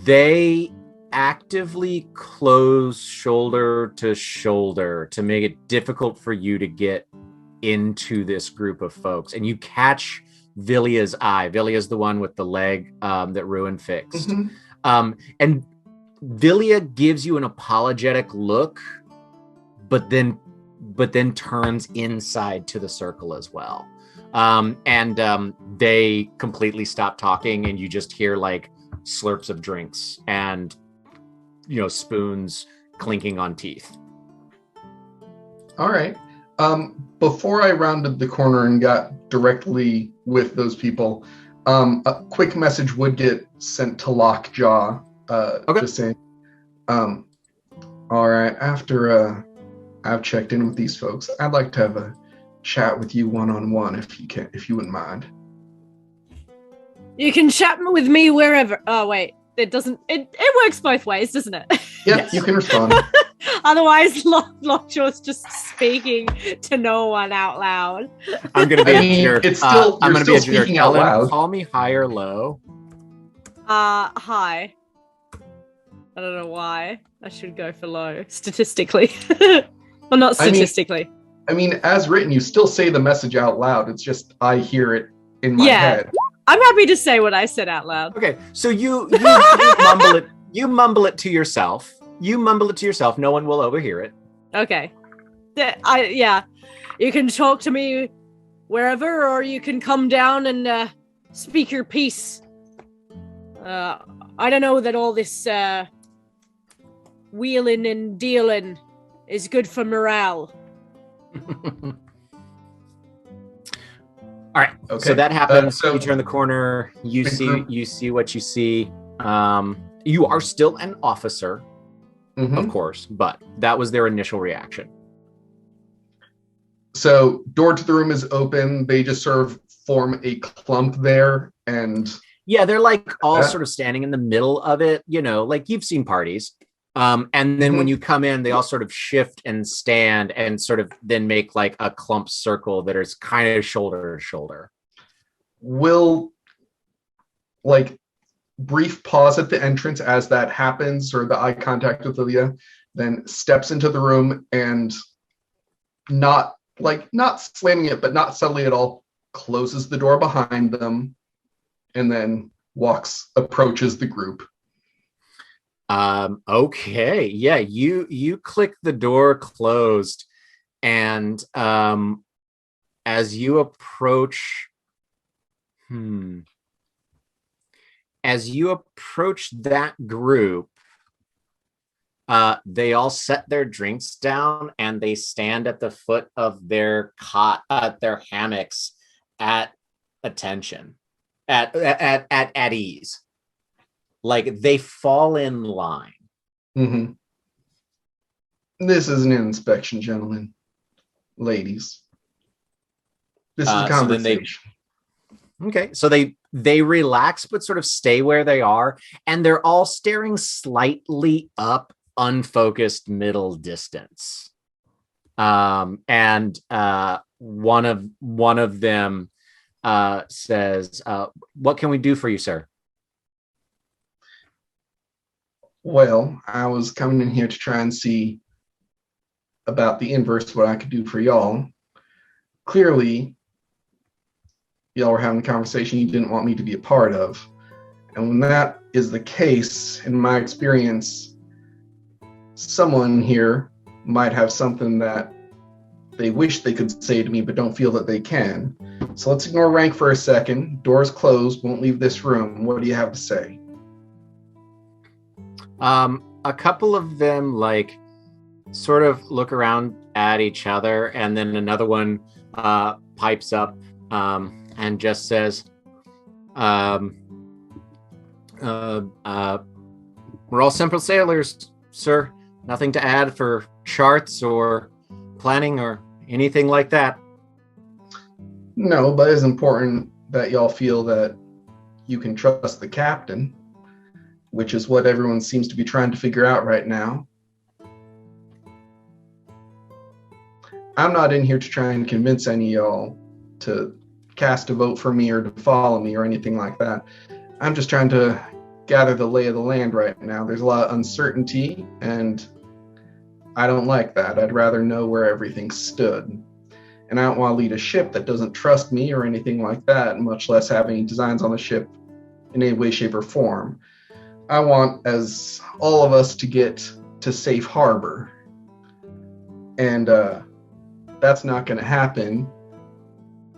they actively close shoulder to shoulder to make it difficult for you to get into this group of folks. And you catch Villia's eye. Villia's the one with the leg that Ruin fixed. Mm-hmm. And Villia gives you an apologetic look, but then turns inside to the circle as well. And they completely stop talking, and you just hear like slurps of drinks and spoons clinking on teeth. All right. Before I rounded the corner and got directly with those people, a quick message would get sent to Lockjaw. Just saying, all right, after I've checked in with these folks, I'd like to have a chat with you one-on-one if you wouldn't mind. You can chat with me wherever. Oh wait, it doesn't. It works both ways, doesn't it? Yeah, Yes. You can respond. Otherwise, Lockjaw's just speaking to no one out loud. I'm gonna be a jerk. It's still I'm gonna be a jerk. speaking out Ellen, loud. call me high or low. Hi. I don't know why. I should go for low, statistically. Well, not statistically. I mean, as written, you still say the message out loud. It's just I hear it in my head. I'm happy to say what I said out loud. Okay, so you mumble it. You mumble it to yourself. No one will overhear it. Okay. You can talk to me wherever, or you can come down and speak your piece. I don't know that all this wheeling and dealing is good for morale. All right. Okay. So that happens. So you turn the corner. You see what you see. You are still an officer, of course, but that was their initial reaction. So door to the room is open. They just sort of form a clump there, and yeah, they're like all sort of standing in the middle of it. Like you've seen parties. And then when you come in, they all sort of shift and stand and sort of then make like a clump circle that is kind of shoulder to shoulder. Will like brief pause at the entrance as that happens, or the eye contact with Lilia, then steps into the room and not slamming it, but not subtly at all, closes the door behind them and then approaches the group. Okay. Yeah, you click the door closed, and as you approach that group, they all set their drinks down and they stand at the foot of their their hammocks at attention, at ease. Like they fall in line. Mm-hmm. This is an inspection, gentlemen, ladies. This is a conversation. So they relax, but sort of stay where they are, and they're all staring slightly up, unfocused middle distance. And one of them says, "What can we do for you, sir?" Well, I was coming in here to try and see about the inverse, what I could do for y'all. Clearly, y'all were having a conversation you didn't want me to be a part of. And when that is the case, in my experience, someone here might have something that they wish they could say to me but don't feel that they can. So let's ignore rank for a second. Doors closed, won't leave this room. What do you have to say? A couple of them like sort of look around at each other, and then another one pipes up and just says, we're all simple sailors, sir. Nothing to add for charts or planning or anything like that. No, but it's important that y'all feel that you can trust the captain, which is what everyone seems to be trying to figure out right now. I'm not in here to try and convince any of y'all to cast a vote for me or to follow me or anything like that. I'm just trying to gather the lay of the land right now. There's a lot of uncertainty, and I don't like that. I'd rather know where everything stood. And I don't want to lead a ship that doesn't trust me or anything like that, much less have any designs on the ship in any way, shape, or form. I want as all of us to get to safe harbor. And that's not going to happen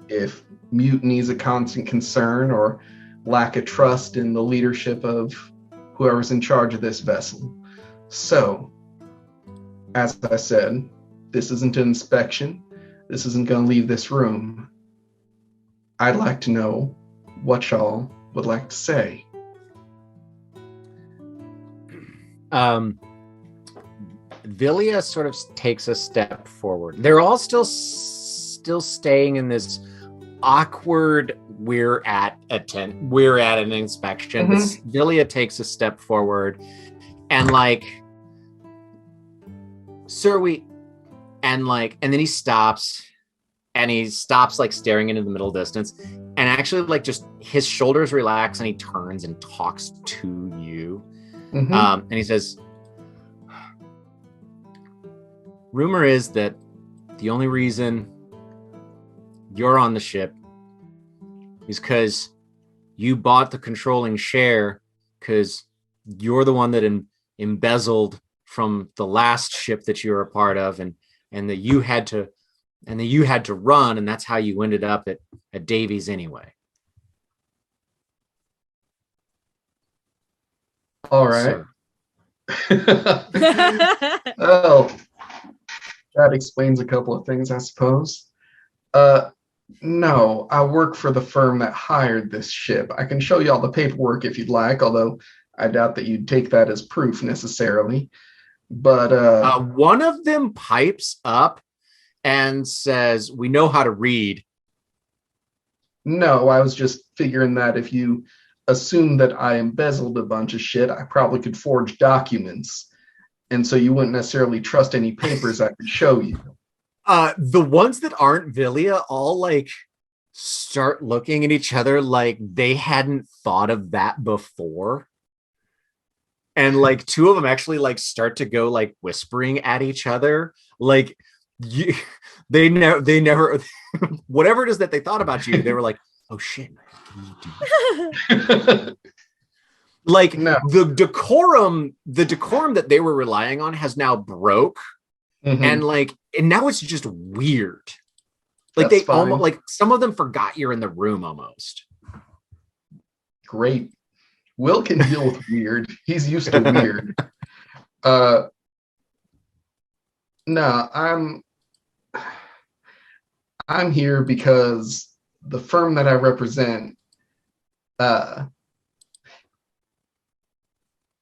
if mutiny is a constant concern or lack of trust in the leadership of whoever's in charge of this vessel. So, as I said, this isn't an inspection. This isn't going to leave this room. I'd like to know what y'all would like to say. Villia sort of takes a step forward. They're all still staying in this awkward we're at an inspection. But Villia takes a step forward and like, sir, and then he stops like staring into the middle distance, and actually like just his shoulders relax and he turns and talks to you. And he says, rumor is that the only reason you're on the ship is because you bought the controlling share, because you're the one that embezzled from the last ship that you were a part of, and that you had to run, and that's how you ended up at Davies anyway. All right. Well, that explains a couple of things, I suppose. No, I work for the firm that hired this ship. I can show you all the paperwork if you'd like, although I doubt that you'd take that as proof necessarily. But one of them pipes up and says, "We know how to read." No, I was just figuring that if you assume that I embezzled a bunch of shit, I probably could forge documents. And so you wouldn't necessarily trust any papers I could show you. The ones that aren't Villia all like start looking at each other like they hadn't thought of that before. And like two of them actually like start to go like whispering at each other. Like they never whatever it is that they thought about you, they were like, oh shit. Like no. the decorum that they were relying on has now broke. And now it's just weird. Like that's they almost like some of them forgot you're in the room almost. Great. Will can deal with weird. He's used to weird. No, I'm here because the firm that I represent,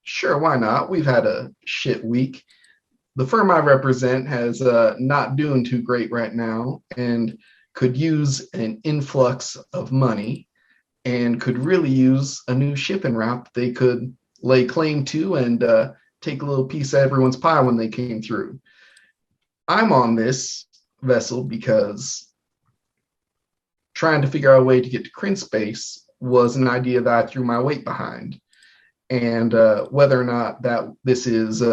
sure, why not? We've had a shit week. The firm I represent has not doing too great right now and could use an influx of money and could really use a new shipping route they could lay claim to and take a little piece of everyone's pie when they came through. I'm on this vessel because trying to figure out a way to get to Kryn space was an idea that I threw my weight behind. And whether or not that this is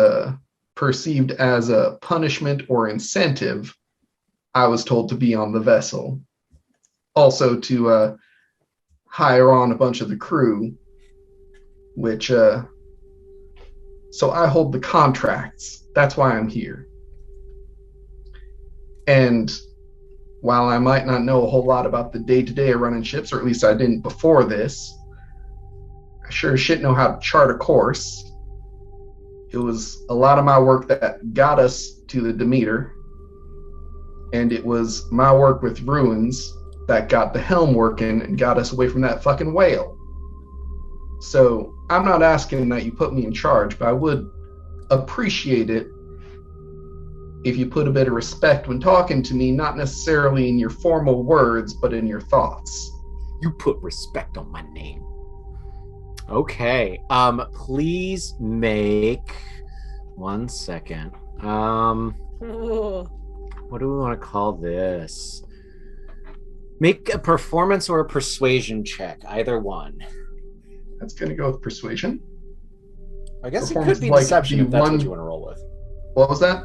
perceived as a punishment or incentive, I was told to be on the vessel. Also to hire on a bunch of the crew, which so I hold the contracts. That's why I'm here. And while I might not know a whole lot about the day-to-day of running ships, or at least I didn't before this, I sure as shit know how to chart a course. It was a lot of my work that got us to the Demeter, and it was my work with Ruins that got the helm working and got us away from that fucking whale. So I'm not asking that you put me in charge, but I would appreciate it if you put a bit of respect when talking to me, not necessarily in your formal words, but in your thoughts. You put respect on my name. Okay. Please make 1 second. What do we want to call this? Make a performance or a persuasion check, either one. That's going to go with persuasion. I guess it could be deception if that's what you want to roll with. What was that?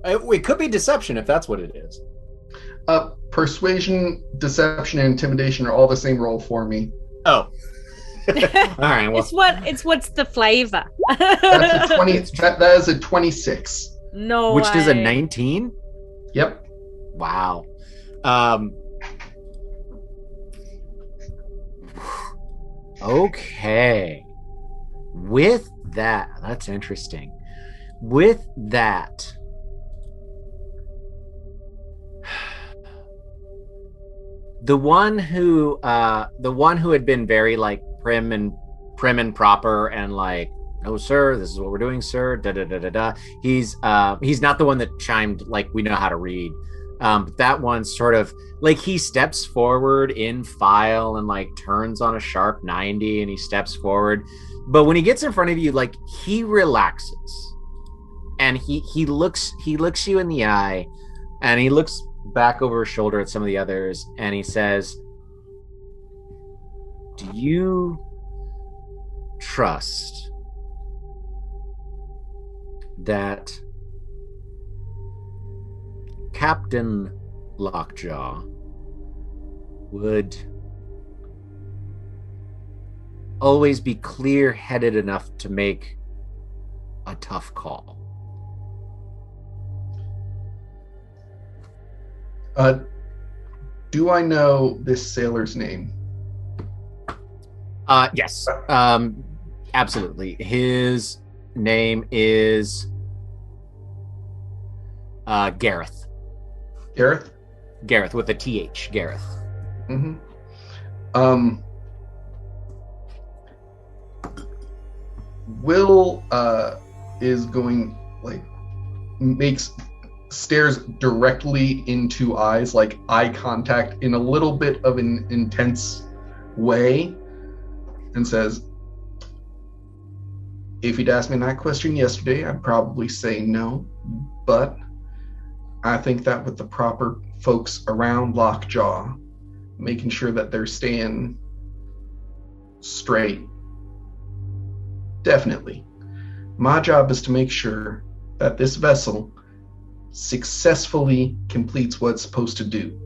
It could be deception if that's what it is. Persuasion, deception, and intimidation are all the same roll for me. Oh. All right. Well, it's what's the flavor? That's a 20. That is a 26. No which way. is a 19? Yep. Wow. Okay. With that, that's interesting. With that, the one who had been very like prim and proper and like, "No, sir, this is what we're doing, sir." Da da da da da. He's not the one that chimed like, "We know how to read." But that one sort of like he steps forward in file and like turns on a sharp 90 and he steps forward. But when he gets in front of you, like he relaxes and he looks you in the eye and he looks back over his shoulder at some of the others and he says, "Do you trust that Captain Lockjaw would always be clear-headed enough to make a tough call?" Do I know this sailor's name? Yes. Absolutely. His name is Gareth. Gareth? Gareth with a TH. Gareth. Mm-hmm. Will is going like stares directly into eyes, like eye contact in a little bit of an intense way, and says, "If you'd asked me that question yesterday, I'd probably say no, but I think that with the proper folks around Lockjaw, making sure that they're staying straight, definitely. My job is to make sure that this vessel successfully completes what it's supposed to do.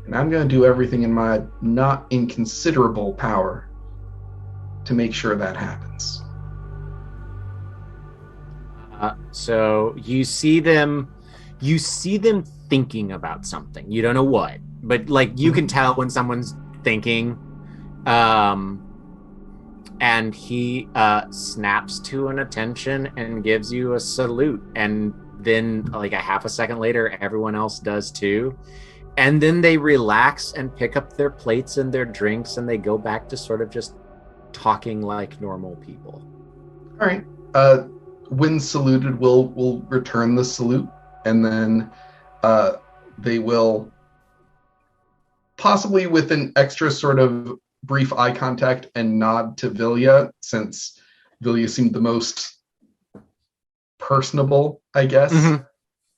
And I'm going to do everything in my not inconsiderable power to make sure that happens." So you see them thinking about something. You don't know what, but like you can tell when someone's thinking. And he snaps to an attention and gives you a salute. And then like a half a second later, everyone else does too. And then they relax and pick up their plates and their drinks and they go back to sort of just talking like normal people. All right. When saluted, we'll return the salute, and then they will, possibly with an extra sort of brief eye contact and nod to Vilya, since Vilya seemed the most personable, I guess. Mm-hmm.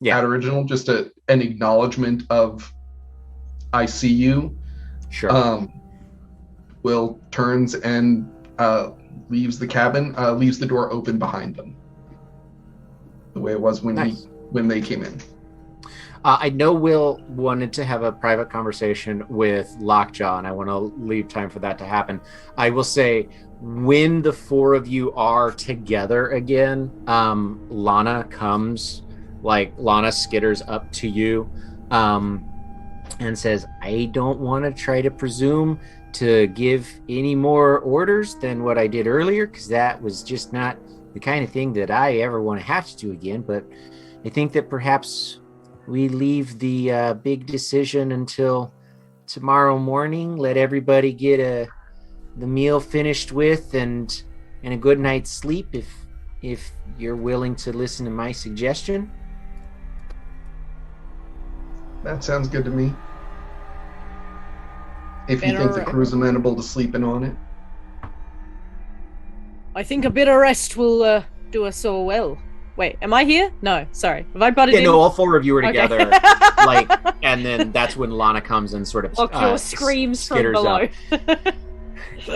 Yeah. At original, just an acknowledgement of "I see you." Sure. Will turns and leaves the cabin, leaves the door open behind them, the way it was when Nice. when they came in. I know Will wanted to have a private conversation with Lockjaw, and I want to leave time for that to happen. I will say, when the four of you are together again, Lana comes, like Lana skitters up to you, and says, I don't want to try to presume to give any more orders than what I did earlier, because that was just not the kind of thing that I ever want to have to do again. But I think that perhaps we leave the big decision until tomorrow morning. Let everybody get the meal finished with and a good night's sleep if you're willing to listen to my suggestion. That sounds good to me. If you think the crew's amenable to sleeping on it. I think a bit of rest will do us all well. Wait, am I here? No, sorry. Have I butted in? No, all four of you are together. Like, and then that's when Lana comes and sort of screams from below.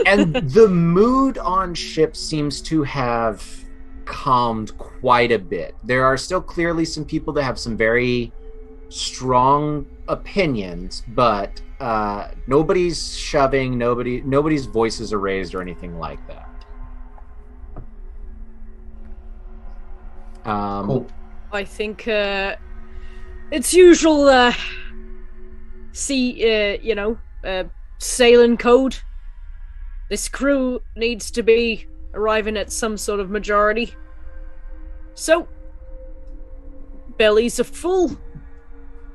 And the mood on ship seems to have calmed quite a bit. There are still clearly some people that have some very strong opinions, but nobody's shoving, nobody's voices are raised or anything like that. Cool. I think it's usual sailing code. This crew needs to be arriving at some sort of majority. So bellies are full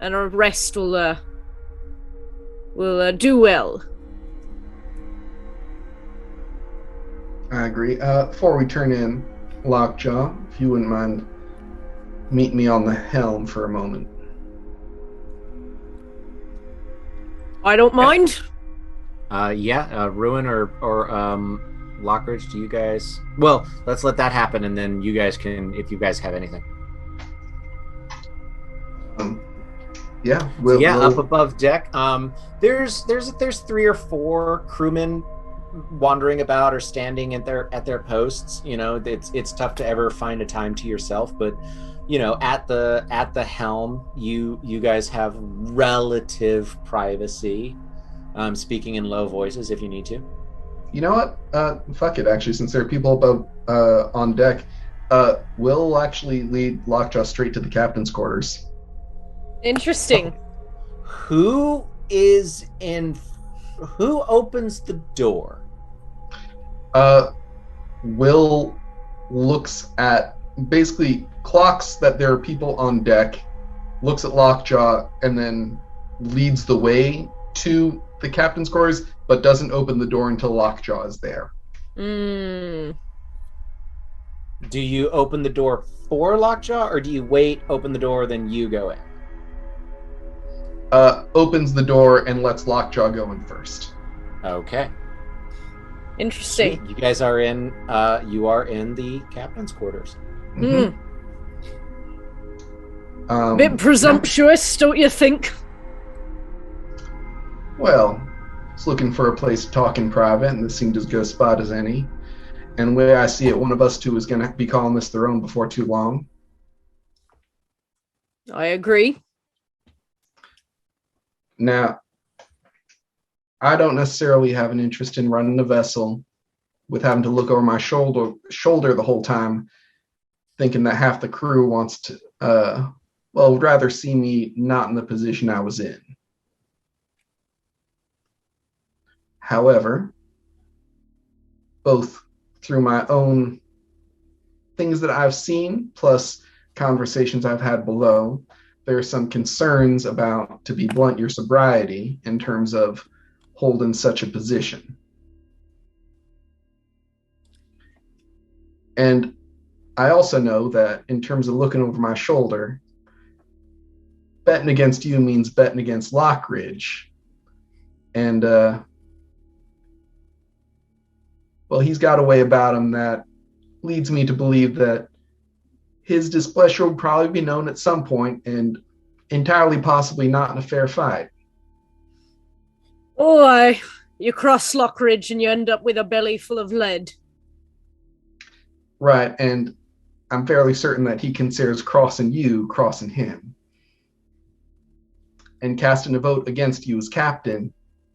and our rest will do well. I agree. Before we turn in, Lockjaw, if you wouldn't mind meet me on the helm for a moment. I don't mind. Ruin or Lockridge, do you guys... Well, let's let that happen, and then you guys can, if you guys have anything. We'll up above deck. There's 3 or 4 crewmen wandering about or standing at their posts. You know, it's tough to ever find a time to yourself, but you know, at the helm, you guys have relative privacy. Speaking in low voices if you need to. You know what? Fuck it. Actually, since there are people above on deck, we'll actually lead Lockjaw straight to the captain's quarters. Interesting. Who opens the door? Will looks at, basically clocks that there are people on deck, looks at Lockjaw, and then leads the way to the captain's quarters, but doesn't open the door until Lockjaw is there. Do you open the door for Lockjaw, or do you wait, open the door, then you go in? Opens the door and lets Lockjaw go in first. Okay. Interesting. Sweet. You guys are in. You are in the captain's quarters. Mm-hmm. Bit presumptuous, don't you think? Well, it's looking for a place to talk in private, and this seemed as good a spot as any. And the way I see it, one of us two is going to be calling this their own before too long. I agree. Now, I don't necessarily have an interest in running a vessel with having to look over my shoulder the whole time, thinking that half the crew wants to, would rather see me not in the position I was in. However, both through my own things that I've seen, plus conversations I've had below, there are some concerns about, to be blunt, your sobriety in terms of holding such a position. And I also know that in terms of looking over my shoulder, betting against you means betting against Lockridge. And, he's got a way about him that leads me to believe that his displeasure will probably be known at some point, and entirely possibly not in a fair fight. Oh, you cross Lockridge and you end up with a belly full of lead. Right, and I'm fairly certain that he considers crossing you crossing him. and casting a vote against you as captain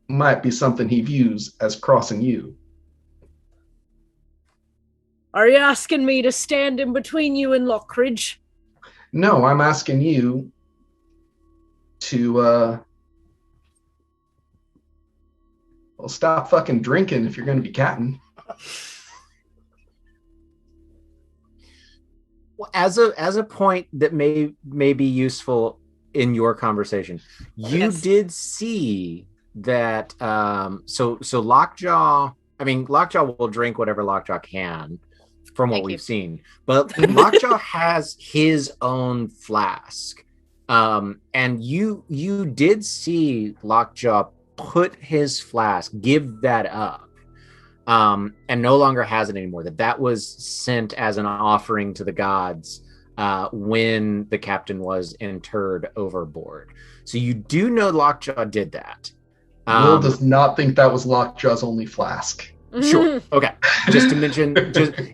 might be something he views as crossing you. Are you asking me to stand in between you and Lockridge? No, I'm asking you to, well, stop fucking drinking if you're going to be captain. Well, as a point that may be useful in your conversation, you did see that. So Lockjaw. I mean, Lockjaw will drink whatever Lockjaw can, from what we've seen. But Lockjaw has his own flask, and you did see Lockjaw put his flask, give that up, and no longer has it anymore. That was sent as an offering to the gods when the captain was interred overboard. So you do know Lockjaw did that. Will does not think that was Lockjaw's only flask. Sure. Okay. Just to mention,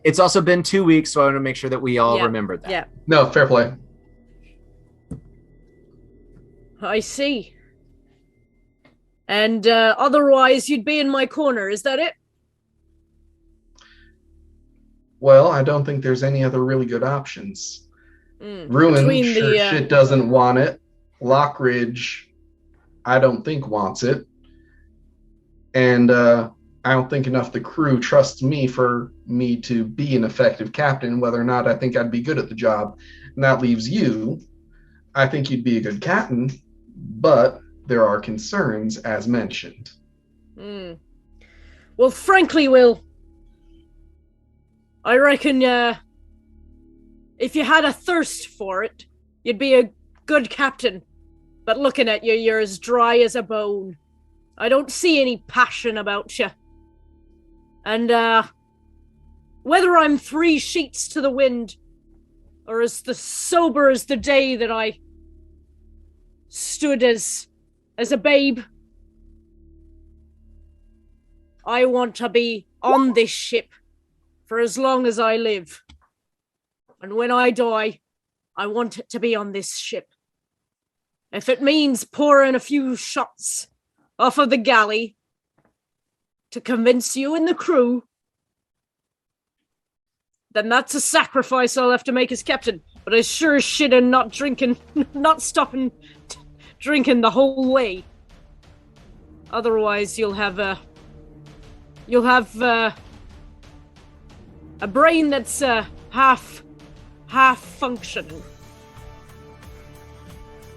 it's also been 2 weeks, so I want to make sure that we all remember that. Yeah. No, fair play. I see. And otherwise, you'd be in my corner. Is that it? Well, I don't think there's any other really good options. Ruin shit doesn't want it. Lockridge, I don't think wants it. And I don't think enough of the crew trusts me for me to be an effective captain, whether or not I think I'd be good at the job. And that leaves you. I think you'd be a good captain, but there are concerns, as mentioned. Well, frankly, Will, I reckon if you had a thirst for it, you'd be a good captain. But looking at you, you're as dry as a bone. I don't see any passion about you. And whether I'm 3 sheets to the wind or as sober as the day that I stood as a babe, I want to be on this ship for as long as I live. And when I die, I want it to be on this ship. If it means pouring a few shots off of the galley to convince you and the crew, then that's a sacrifice I'll have to make as captain. But I sure as shit am not drinking, not stopping drinking the whole way. Otherwise, you'll have a brain that's half functioning.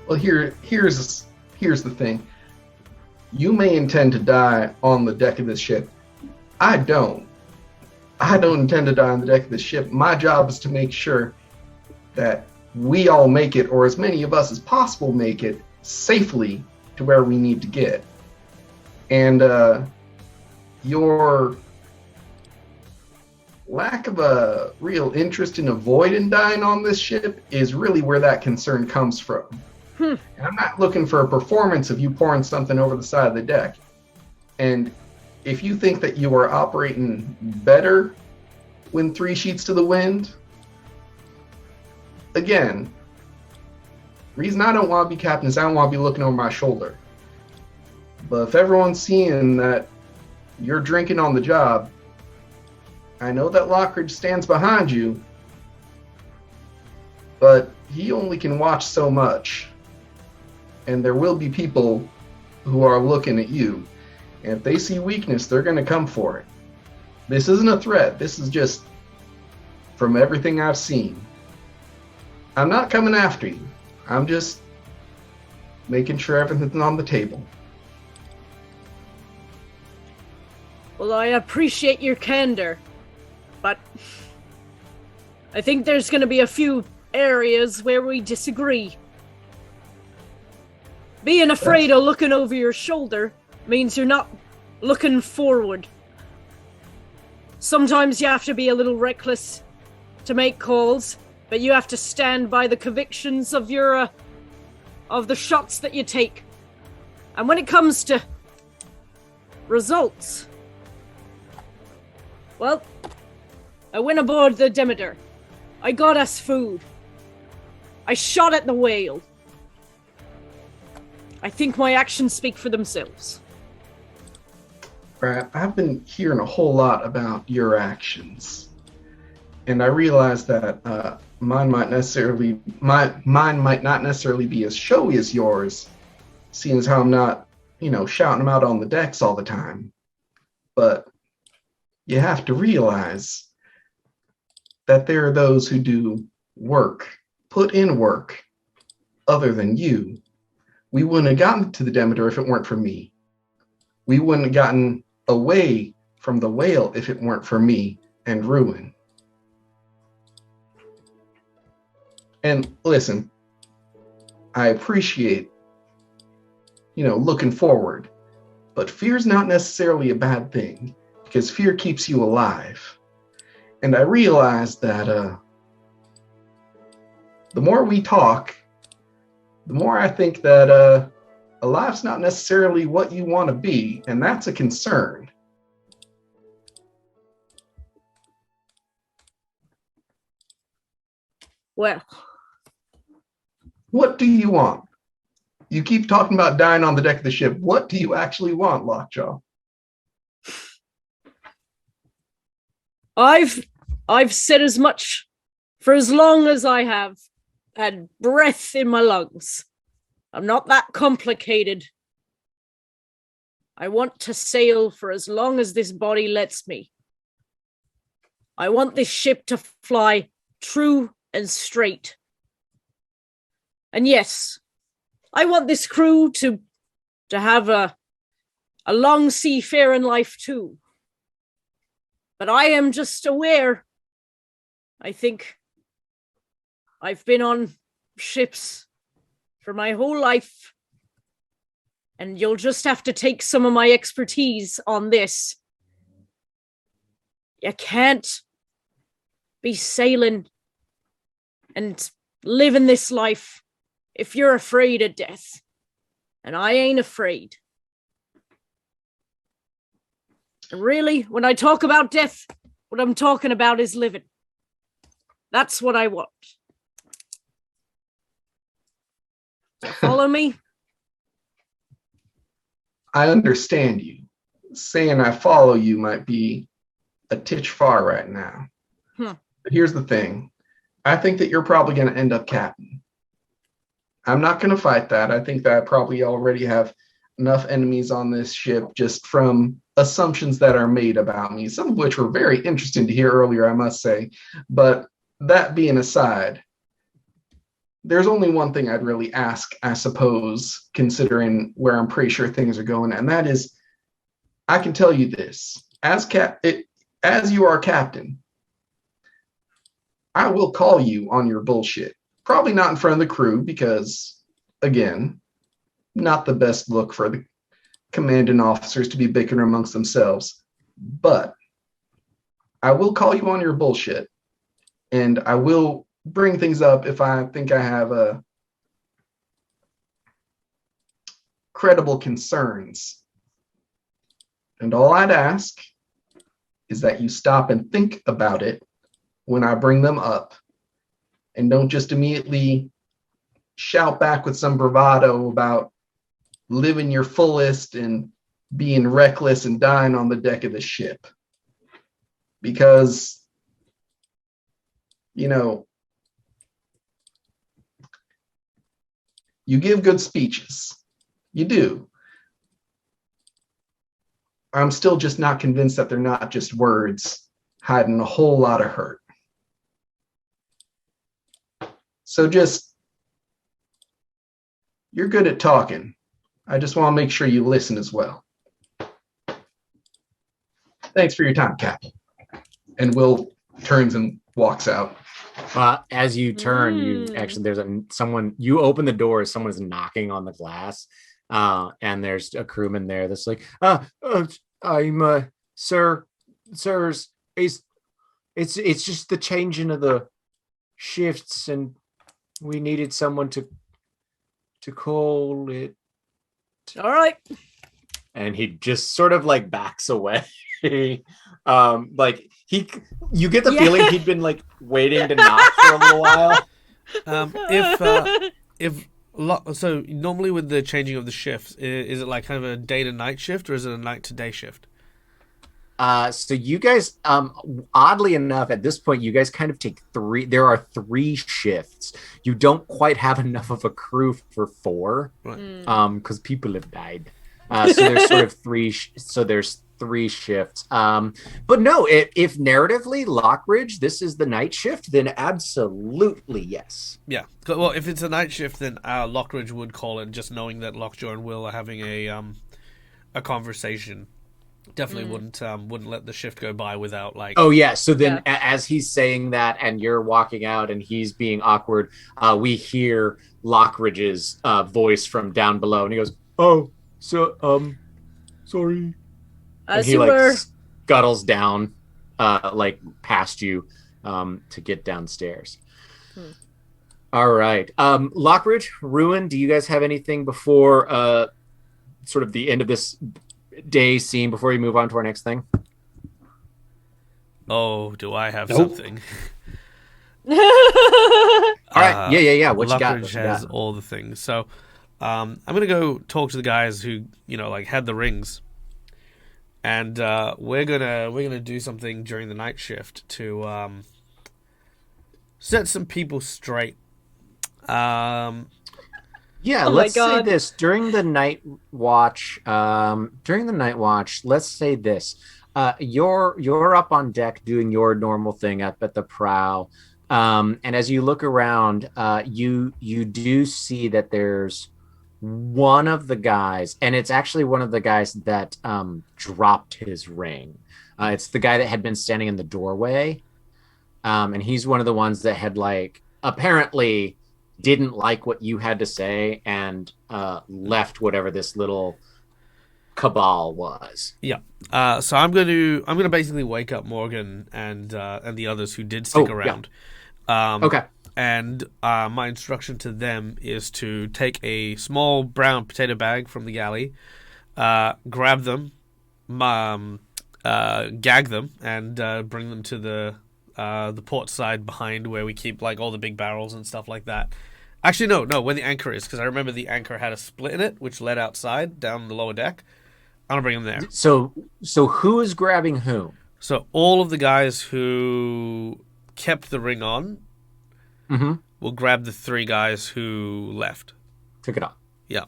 Well, here's the thing. You may intend to die on the deck of this ship. I don't intend to die on the deck of this ship. My job is to make sure that we all make it, or as many of us as possible make it, safely to where we need to get. And your lack of a real interest in avoiding dying on this ship is really where that concern comes from. And I'm not looking for a performance of you pouring something over the side of the deck. And if you think that you are operating better when 3 sheets to the wind, again, reason I don't want to be captain is I don't want to be looking over my shoulder. But if everyone's seeing that you're drinking on the job, I know that Lockridge stands behind you, but he only can watch so much. And there will be people who are looking at you. And if they see weakness, they're going to come for it. This isn't a threat. This is just from everything I've seen. I'm not coming after you. I'm just making sure everything's on the table. Well, I appreciate your candor, but I think there's going to be a few areas where we disagree. Being afraid of looking over your shoulder means you're not looking forward. Sometimes you have to be a little reckless to make calls, but you have to stand by the convictions of your of the shots that you take. And when it comes to results, well, I went aboard the Demeter. I got us food. I shot at the whale. I think my actions speak for themselves. Right, I've been hearing a whole lot about your actions, and I realize that mine might not necessarily be as showy as yours, seeing as how I'm not, shouting them out on the decks all the time. But you have to realize that there are those who do work, put in work, other than you. We wouldn't have gotten to the Demeter if it weren't for me. We wouldn't have gotten away from the whale if it weren't for me and Ruin. And listen, I appreciate, looking forward, but fear's not necessarily a bad thing, because fear keeps you alive. And I realize that the more we talk, the more I think that alive's not necessarily what you want to be, and that's a concern. Well, what do you want? You keep talking about dying on the deck of the ship. What do you actually want, Lockjaw? I've said as much for as long as I have had breath in my lungs. I'm not that complicated. I want to sail for as long as this body lets me. I want this ship to fly true and straight. And yes, I want this crew to have a long seafaring life too. But I am just aware, I think I've been on ships for my whole life, and you'll just have to take some of my expertise on this. You can't be sailing and living this life if you're afraid of death. And I ain't afraid. And really, when I talk about death, what I'm talking about is living. That's what I want. Follow me? I understand you. Saying I follow you might be a titch far right now. But here's the thing. I think that you're probably going to end up captain. I'm not going to fight that. I think that I probably already have enough enemies on this ship just from assumptions that are made about me, some of which were very interesting to hear earlier, I must say. But that being aside, there's only one thing I'd really ask, I suppose, considering where I'm pretty sure things are going, and that is, I can tell you this. As you are captain, I will call you on your bullshit. Probably not in front of the crew because, again, not the best look for the commanding officers to be bickering amongst themselves. But I will call you on your bullshit, and I will bring things up if I think I have credible concerns. And all I'd ask is that you stop and think about it when I bring them up, and don't just immediately shout back with some bravado about living your fullest and being reckless and dying on the deck of the ship. Because, you give good speeches. You do. I'm still just not convinced that they're not just words hiding a whole lot of hurt. So you're good at talking. I just want to make sure you listen as well. Thanks for your time, Captain. And Will turns and walks out. As you turn, you open the door as someone's knocking on the glass. And there's a crewman there that's like, I'm sirs, it's just the changing of the shifts, and we needed someone to call it. All right. And he just sort of like backs away. You get the feeling he'd been like waiting to knock for a little while. If So normally with the changing of the shifts, is it like kind of a day to night shift, or is it a night to day shift? So you guys, oddly enough, at this point, you guys kind of take three. There are three shifts. You don't quite have enough of a crew for four, Right. because people have died. So there's sort of three. So there's three shifts. But no, if narratively Lockridge, this is the night shift, then absolutely yes. Yeah. Well, if it's a night shift, then Lockridge would call it, just knowing that Lockjaw and Will are having a conversation. Definitely wouldn't let the shift go by without like. Oh yeah. So then, as he's saying that, and you're walking out, and he's being awkward, we hear Lockridge's voice from down below, and he goes, "Oh, so sorry." As and he you were. scuttles down, like past you, to get downstairs. All right, Lockridge, Ruin. Do you guys have anything before sort of the end of this day scene before we move on to our next thing? Oh, do I have Nope. something? All right, yeah. What you got? Lockridge has all the things. So, I'm gonna go talk to the guys who like had the rings, and we're gonna do something during the night shift to set some people straight. Yeah, Oh my let's say God. this during the night watch. Let's say this. You're up on deck doing your normal thing up at the prow, and as you look around, you do see that there's one of the guys, and it's actually one of the guys that dropped his ring. It's the guy that had been standing in the doorway, and he's one of the ones that had apparently didn't like what you had to say and left whatever this little cabal was. Yeah. So I'm gonna basically wake up Morgan and the others who did stick around. Okay. And my instruction to them is to take a small brown potato bag from the galley, grab them, gag them, and bring them to the port side behind where we keep all the big barrels and stuff like that. Actually, no, where the anchor is, because I remember the anchor had a split in it, which led outside down the lower deck. I'm gonna bring them there. So who is grabbing whom? So all of the guys who kept the ring on will grab the three guys who left. Took it off. Yeah.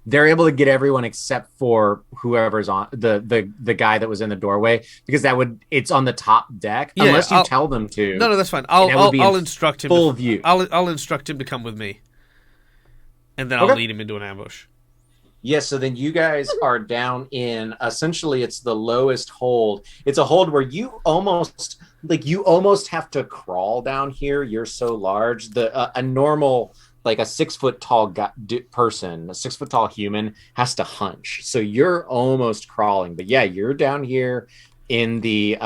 They're able to get everyone except for whoever's on the guy that was in the doorway, because it's on the top deck, unless you tell them to. No, that's fine. I'll instruct him. Full view. I'll instruct him to come with me, and then I'll lead him into an ambush. Yes, so then you guys are down in, essentially it's the lowest hold. It's a hold where you almost have to crawl down here. You're so large. A normal, a 6 foot tall person, a 6 foot tall human has to hunch. So you're almost crawling. But yeah, you're down here in the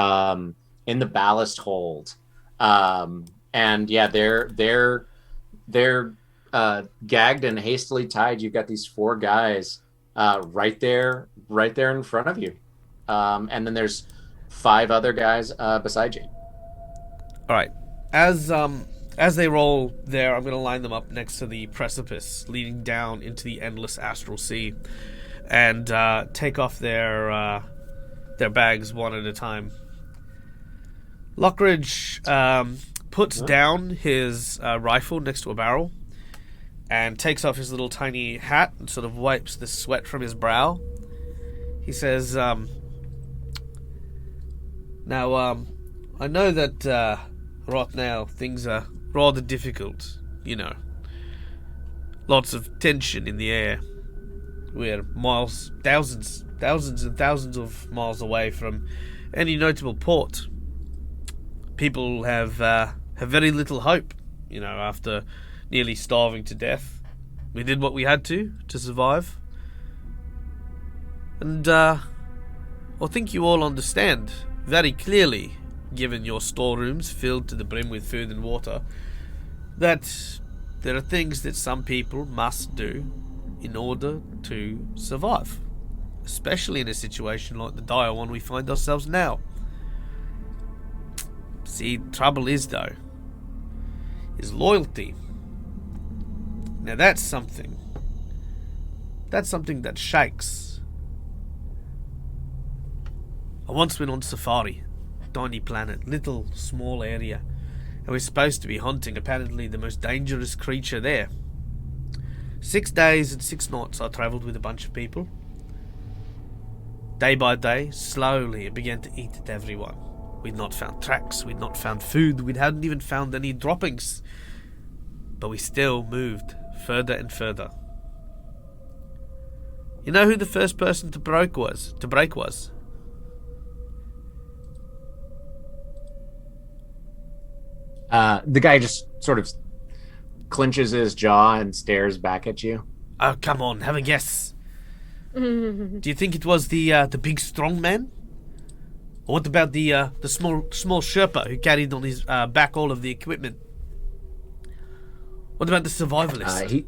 ballast hold. And yeah, they're gagged and hastily tied. You've got these four guys right there in front of you, and then there's five other guys beside you. All right, as they roll there, I'm going to line them up next to the precipice leading down into the endless astral sea, and take off their bags one at a time. Lockridge puts down his rifle next to a barrel and takes off his little tiny hat and sort of wipes the sweat from his brow. He says, now, I know that right now things are rather difficult, Lots of tension in the air. We're thousands and thousands of miles away from any notable port. People have very little hope, after nearly starving to death. We did what we had to survive. And I think you all understand very clearly, given your storerooms filled to the brim with food and water, that there are things that some people must do in order to survive, especially in a situation like the dire one we find ourselves now. See, trouble is, though, is loyalty. Now that's something. That's something that shakes. I once went on safari. Tiny planet, little small area. And we're supposed to be hunting apparently the most dangerous creature there. 6 days and 6 nights I travelled with a bunch of people. Day by day, slowly it began to eat at everyone. We'd not found tracks, we'd not found food, we hadn't even found any droppings. But we still moved further and further. You know who the first person to break was? The guy just sort of clenches his jaw and stares back at you. Oh, come on, have a guess. Do you think it was the big strong man? Or what about the small Sherpa who carried on his back all of the equipment? What about the survivalist?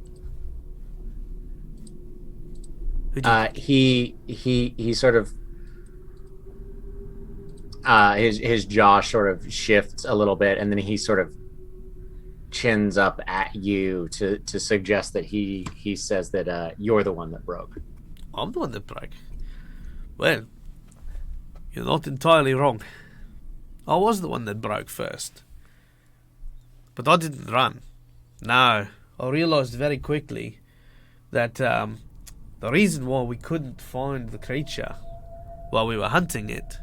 He sort of his jaw sort of shifts a little bit, and then he sort of chins up at you to suggest that he says that you're the one that broke. I'm the one that broke. Well, you're not entirely wrong. I was the one that broke first. But I didn't run. No, I realized very quickly that the reason why we couldn't find the creature while we were hunting it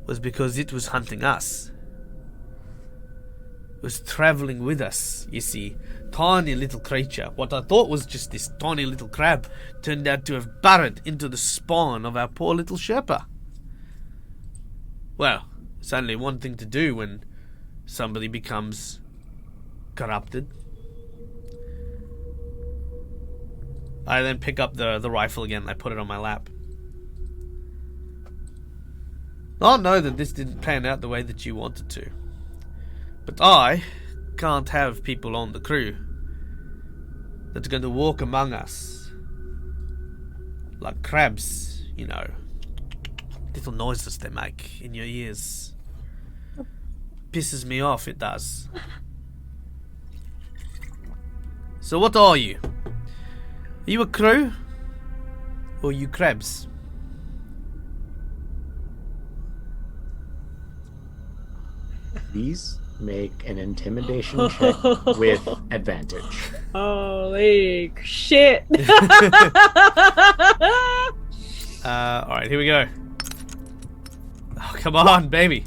was because it was hunting us. It was travelling with us, you see. Tiny little creature. What I thought was just this tiny little crab turned out to have burrowed into the spine of our poor little Sherpa. Well, it's only one thing to do when somebody becomes corrupted. I then pick up the rifle again and I put it on my lap. I know that this didn't pan out the way that you wanted to. But I can't have people on the crew that's going to walk among us like crabs, you know. Little noises they make in your ears. Pisses me off, it does. So what are you? Are you a crew? Or are you crabs? Please make an intimidation check with advantage. Holy shit. Alright, here we go. Oh, come on, baby.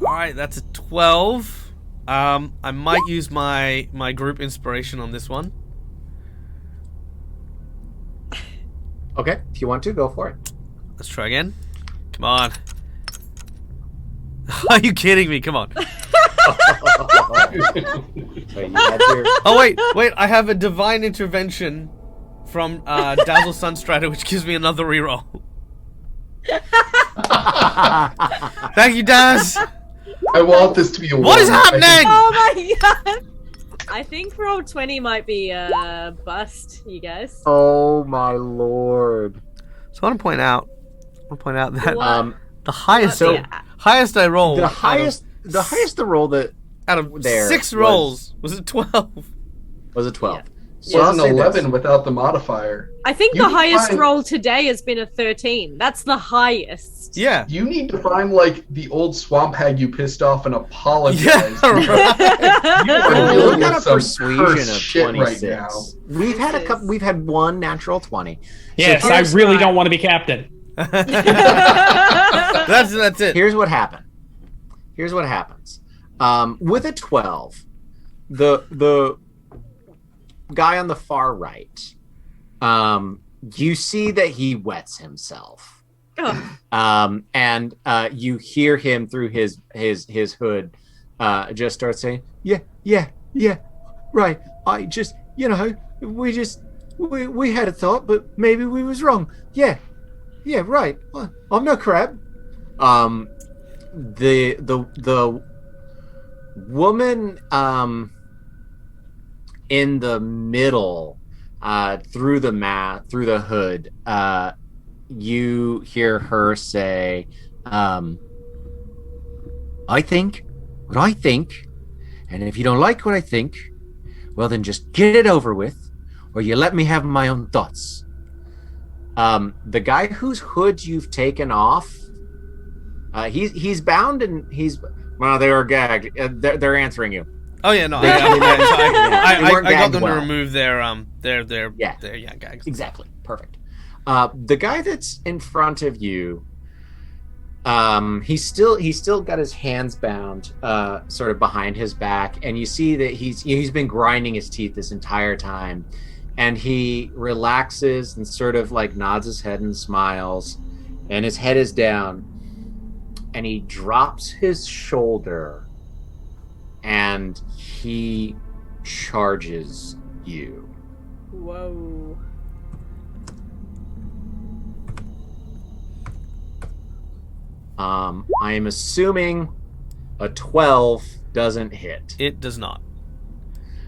Alright, that's a 12. I might use my group inspiration on this one. Okay, if you want to, go for it. Let's try again. Come on. Are you kidding me? Come on. So you had your... Oh, wait. I have a divine intervention from Dazzle Sunstrider, which gives me another reroll. Thank you, Daz. I want this to be a What is happening? Oh my god! I think roll 20 might be a bust, you guys. Oh my lord. So I want to point out that What? the highest highest I rolled The highest roll that out of there 6 rolls was a 12. was a 12. Yeah. So was I'll an say 11 this. without the modifier. I think You the highest find- roll today has been a 13. That's the highest. Yeah. You need to find like the old swamp hag you pissed off and apologize. Yeah, right. You are Well, dealing we got with a some persuasion cursed of shit 26. right now. We've had a couple. We've had one natural 20. Yes, So I here's really not- don't want to be captain. That's it. Here's what happened. Here's what happens. With a 12, the guy on the far right, you see that he wets himself. Oh. And you hear him through his hood just start saying, yeah, right. I just, we had a thought, but maybe we was wrong. Yeah, right. Well, I'm no crab. The woman in the middle, through the hood, you hear her say, I think And if you don't like what I think, well, then just get it over with, or you let me have my own thoughts. The guy whose hood you've taken off, he's bound and they are gagged. They're answering you. Oh yeah, no, They weren't I got gagged them well. to remove their gags. Exactly. Perfect. The guy that's in front of you, he's still got his hands bound, sort of behind his back, and you see that he's been grinding his teeth this entire time, and he relaxes and sort of like nods his head and smiles, and his head is down, and he drops his shoulder, and he charges you. Whoa. I am assuming a 12 doesn't hit. It does not.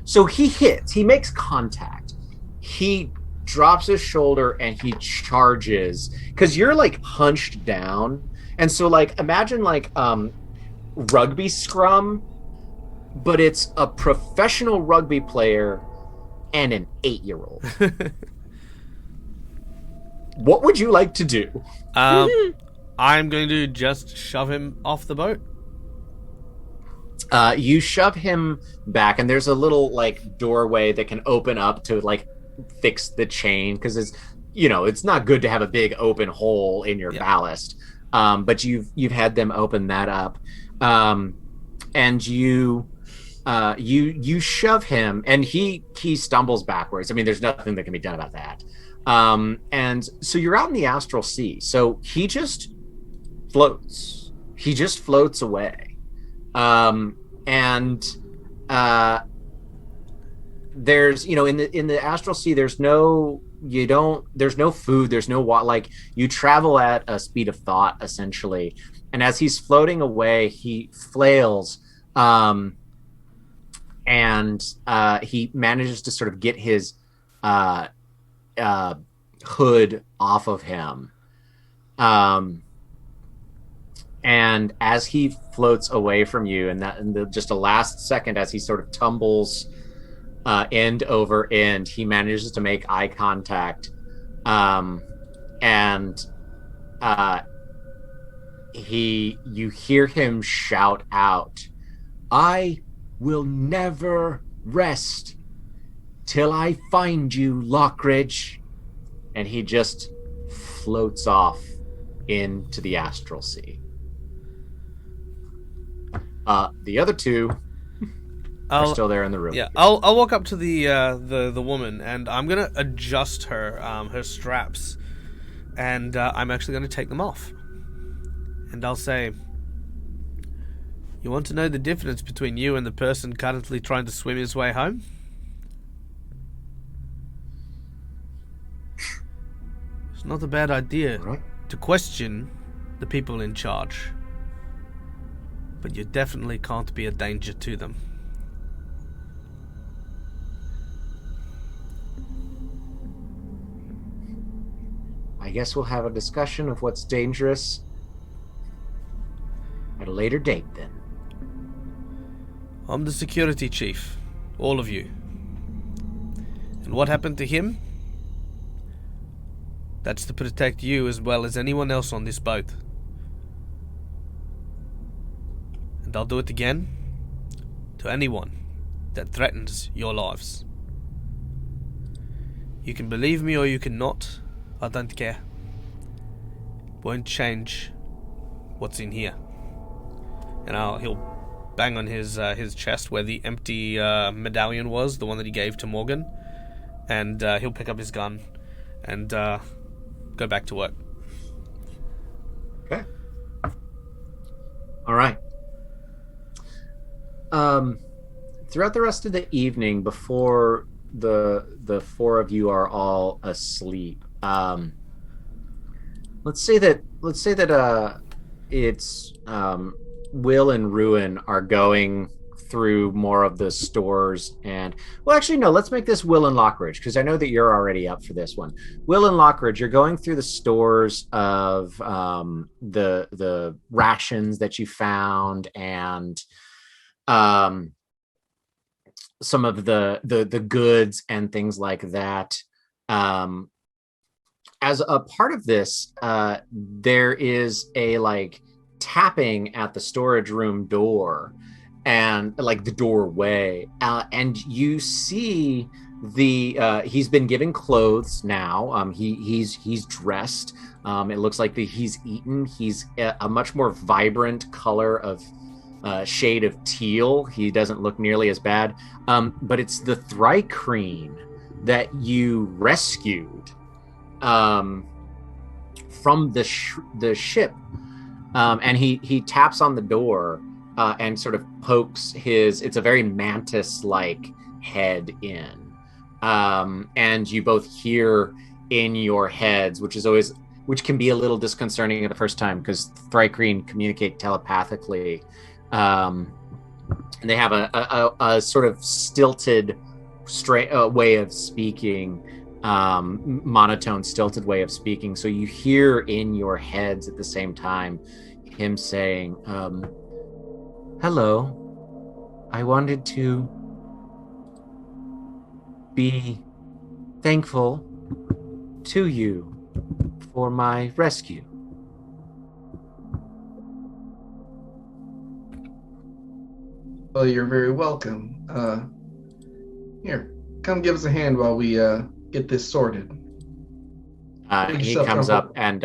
So he hits. He makes contact. He drops his shoulder and he charges. Because you're like hunched down. And so like imagine like rugby scrum, but it's a professional rugby player and an 8-year-old. What would you like to do? I'm going to just shove him off the boat. You shove him back, and there's a little like doorway that can open up to like fix the chain, because it's not good to have a big open hole in your ballast. But you've had them open that up, and you shove him, and he stumbles backwards. I mean, there's nothing that can be done about that. And so you're out in the astral sea. So he just floats. He just floats away. And there's, in the astral sea, there's no food, there's no water. Like, you travel at a speed of thought, essentially. And as he's floating away, he flails, and he manages to sort of get his hood off of him. And as he floats away from you, and just a last second, as he sort of tumbles end over end, he manages to make eye contact, and you hear him shout out, "I will never rest till I find you, Lockridge," and he just floats off into the astral sea. The other two are still there in the room. Yeah, I'll walk up to the woman, and I'm gonna adjust her straps, and I'm actually gonna take them off, and I'll say, "You want to know the difference between you and the person currently trying to swim his way home? It's not a bad idea to question the people in charge, but you definitely can't be a danger to them." I guess we'll have a discussion of what's dangerous at a later date, then. I'm the security chief, all of you. And what happened to him? That's to protect you as well as anyone else on this boat. And I'll do it again to anyone that threatens your lives. You can believe me or you cannot. I don't care. Won't change what's in here. And he'll bang on his chest where the empty medallion was, the one that he gave to Morgan, and he'll pick up his gun and go back to work. Okay. All right. Throughout the rest of the evening, before the four of you are all asleep, let's say that it's Will and Ruin are going through more of the stores, and actually no, let's make this Will and Lockridge, because I know that you're already up for this one. Will and Lockridge, you're going through the stores of the rations that you found, and some of the goods and things like that. As a part of this, there is a like tapping at the storage room door and like the doorway, and you see he's been given clothes now. He's dressed. It looks like he's eaten. He's a much more vibrant color of shade of teal. He doesn't look nearly as bad, but it's the Thrycreen that you rescued from the ship, and he taps on the door and sort of pokes it's a very mantis-like head in, and you both hear in your heads, which can be a little disconcerting at the first time because Thrycreen communicate telepathically. And they have a sort of stilted way of speaking, monotone, stilted way of speaking. So you hear in your heads at the same time him saying, hello, I wanted to be thankful to you for my rescue. Well, you're very welcome. Here, come give us a hand while we get this sorted. He comes up and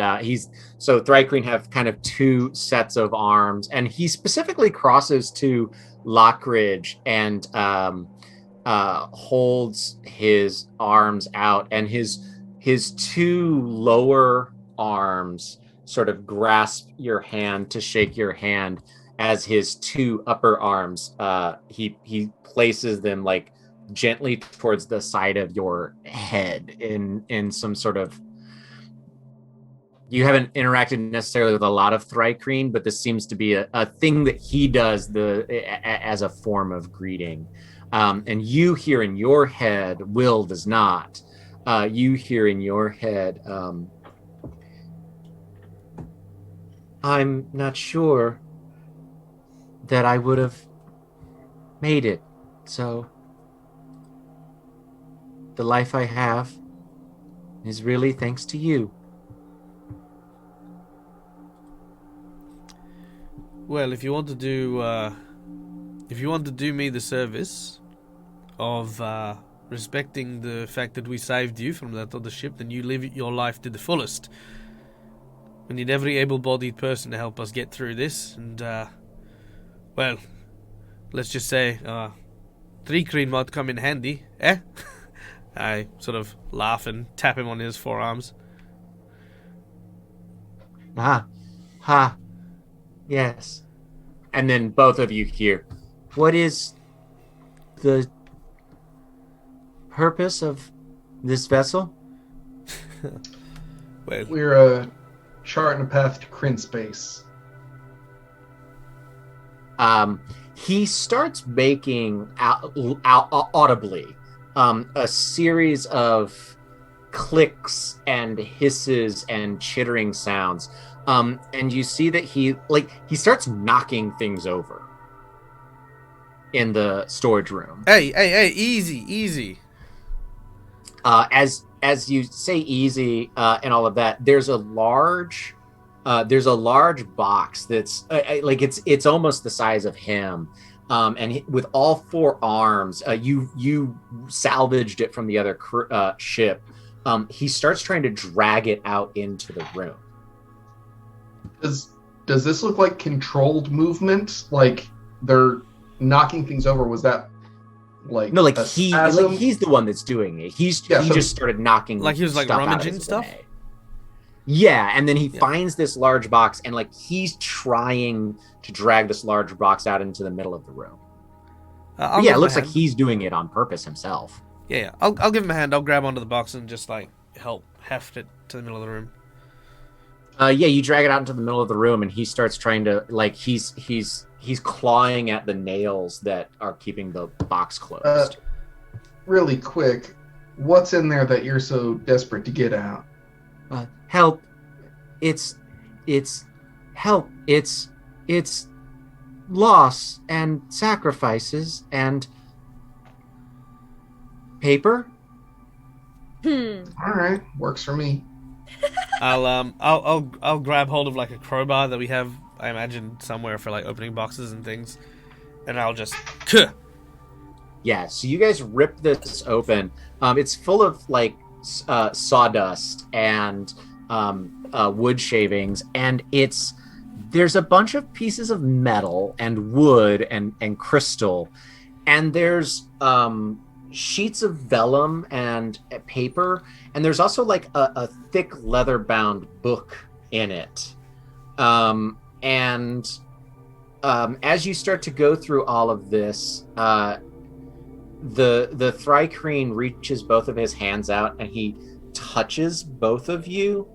so Thrycreen have kind of two sets of arms, and he specifically crosses to Lockridge and holds his arms out, and his two lower arms sort of grasp your hand to shake your hand, as his two upper arms, he places them like gently towards the side of your head in some sort of. You haven't interacted necessarily with a lot of Thrycreen, but this seems to be a thing that he does as a form of greeting. And you hear in your head, Will does not. You hear in your head, I'm not sure that I would have made it. So the life I have is really thanks to you. Well, if you want to do me the service of respecting the fact that we saved you from that other ship, then you live your life to the fullest. We need every able-bodied person to help us get through this, and well, let's just say Thrycreen might come in handy, eh? I sort of laugh and tap him on his forearms. Yes. And then both of you hear, what is the purpose of this vessel? Well, we're charting a path to Kryn space. He starts making audibly a series of clicks and hisses and chittering sounds. And you see that he starts knocking things over in the storage room. Hey, easy. As you say easy and all of that, there's a large box that's it's almost the size of him, and with all four arms, you salvaged it from the other ship. He starts trying to drag it out into the room. Does this look like controlled movement? Like they're knocking things over? Was that like no? Like he's the one that's doing it. He just started knocking. Like he was like rummaging stuff. Way. Yeah, and then he finds this large box, and like he's trying to drag this large box out into the middle of the room. It looks like he's doing it on purpose himself. Yeah. I'll give him a hand. I'll grab onto the box and just like help heft it to the middle of the room. You drag it out into the middle of the room, and he starts trying to he's clawing at the nails that are keeping the box closed. Really quick, what's in there that you're so desperate to get out? Help! It's help! It's loss and sacrifices, and Paper? All right, works for me. I'll grab hold of like a crowbar that we have, I imagine, somewhere for like opening boxes and things, and I'll just. Yeah, so you guys rip this open. It's full of like sawdust and wood shavings, and there's a bunch of pieces of metal and wood and crystal, and there's sheets of vellum and paper, and there's also like a thick leather-bound book in it. And as you start to go through all of this, the Thrycreen reaches both of his hands out and he touches both of you,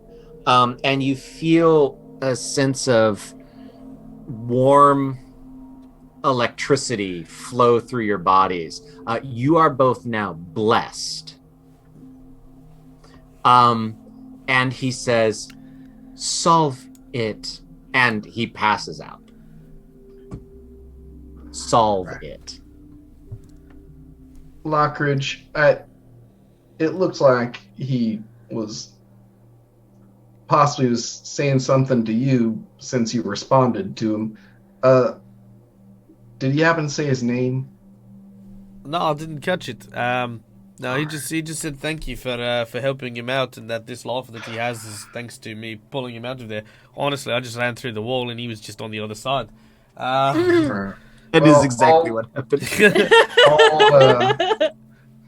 and you feel a sense of warm electricity flow through your bodies. You are both now blessed. And he says, "Solve it," and he passes out. Solve it. Lockridge, it looks like he was possibly saying something to you since you responded to him. Did he happen to say his name? No, I didn't catch it. No, he just said thank you for helping him out, and that this laugh that he has is thanks to me pulling him out of there. Honestly, I just ran through the wall and he was just on the other side. That is exactly what happened.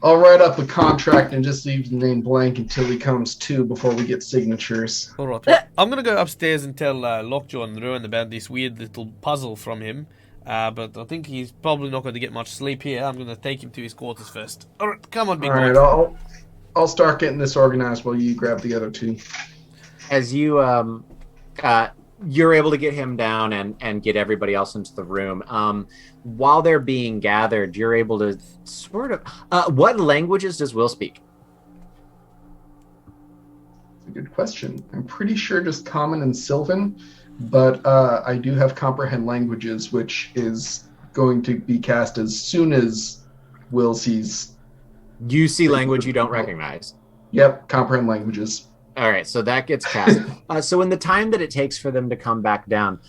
I'll write up a contract and just leave the name blank until he comes to before we get signatures. All right. Well, I'm going to go upstairs and tell Lockjaw and Ruin about this weird little puzzle from him. But I think he's probably not going to get much sleep here. I'm going to take him to his quarters first. All right, come on, big boy. All right, I'll start getting this organized while you grab the other two. As you you're able to get him down and get everybody else into the room. While they're being gathered, you're able to sort of... what languages does Will speak? That's a good question. I'm pretty sure just Common and Sylvan, but I do have Comprehend Languages, which is going to be cast as soon as Will sees... You see language you don't recognize. Yep, Comprehend Languages. All right, so that gets cast. So in the time that it takes for them to come back down,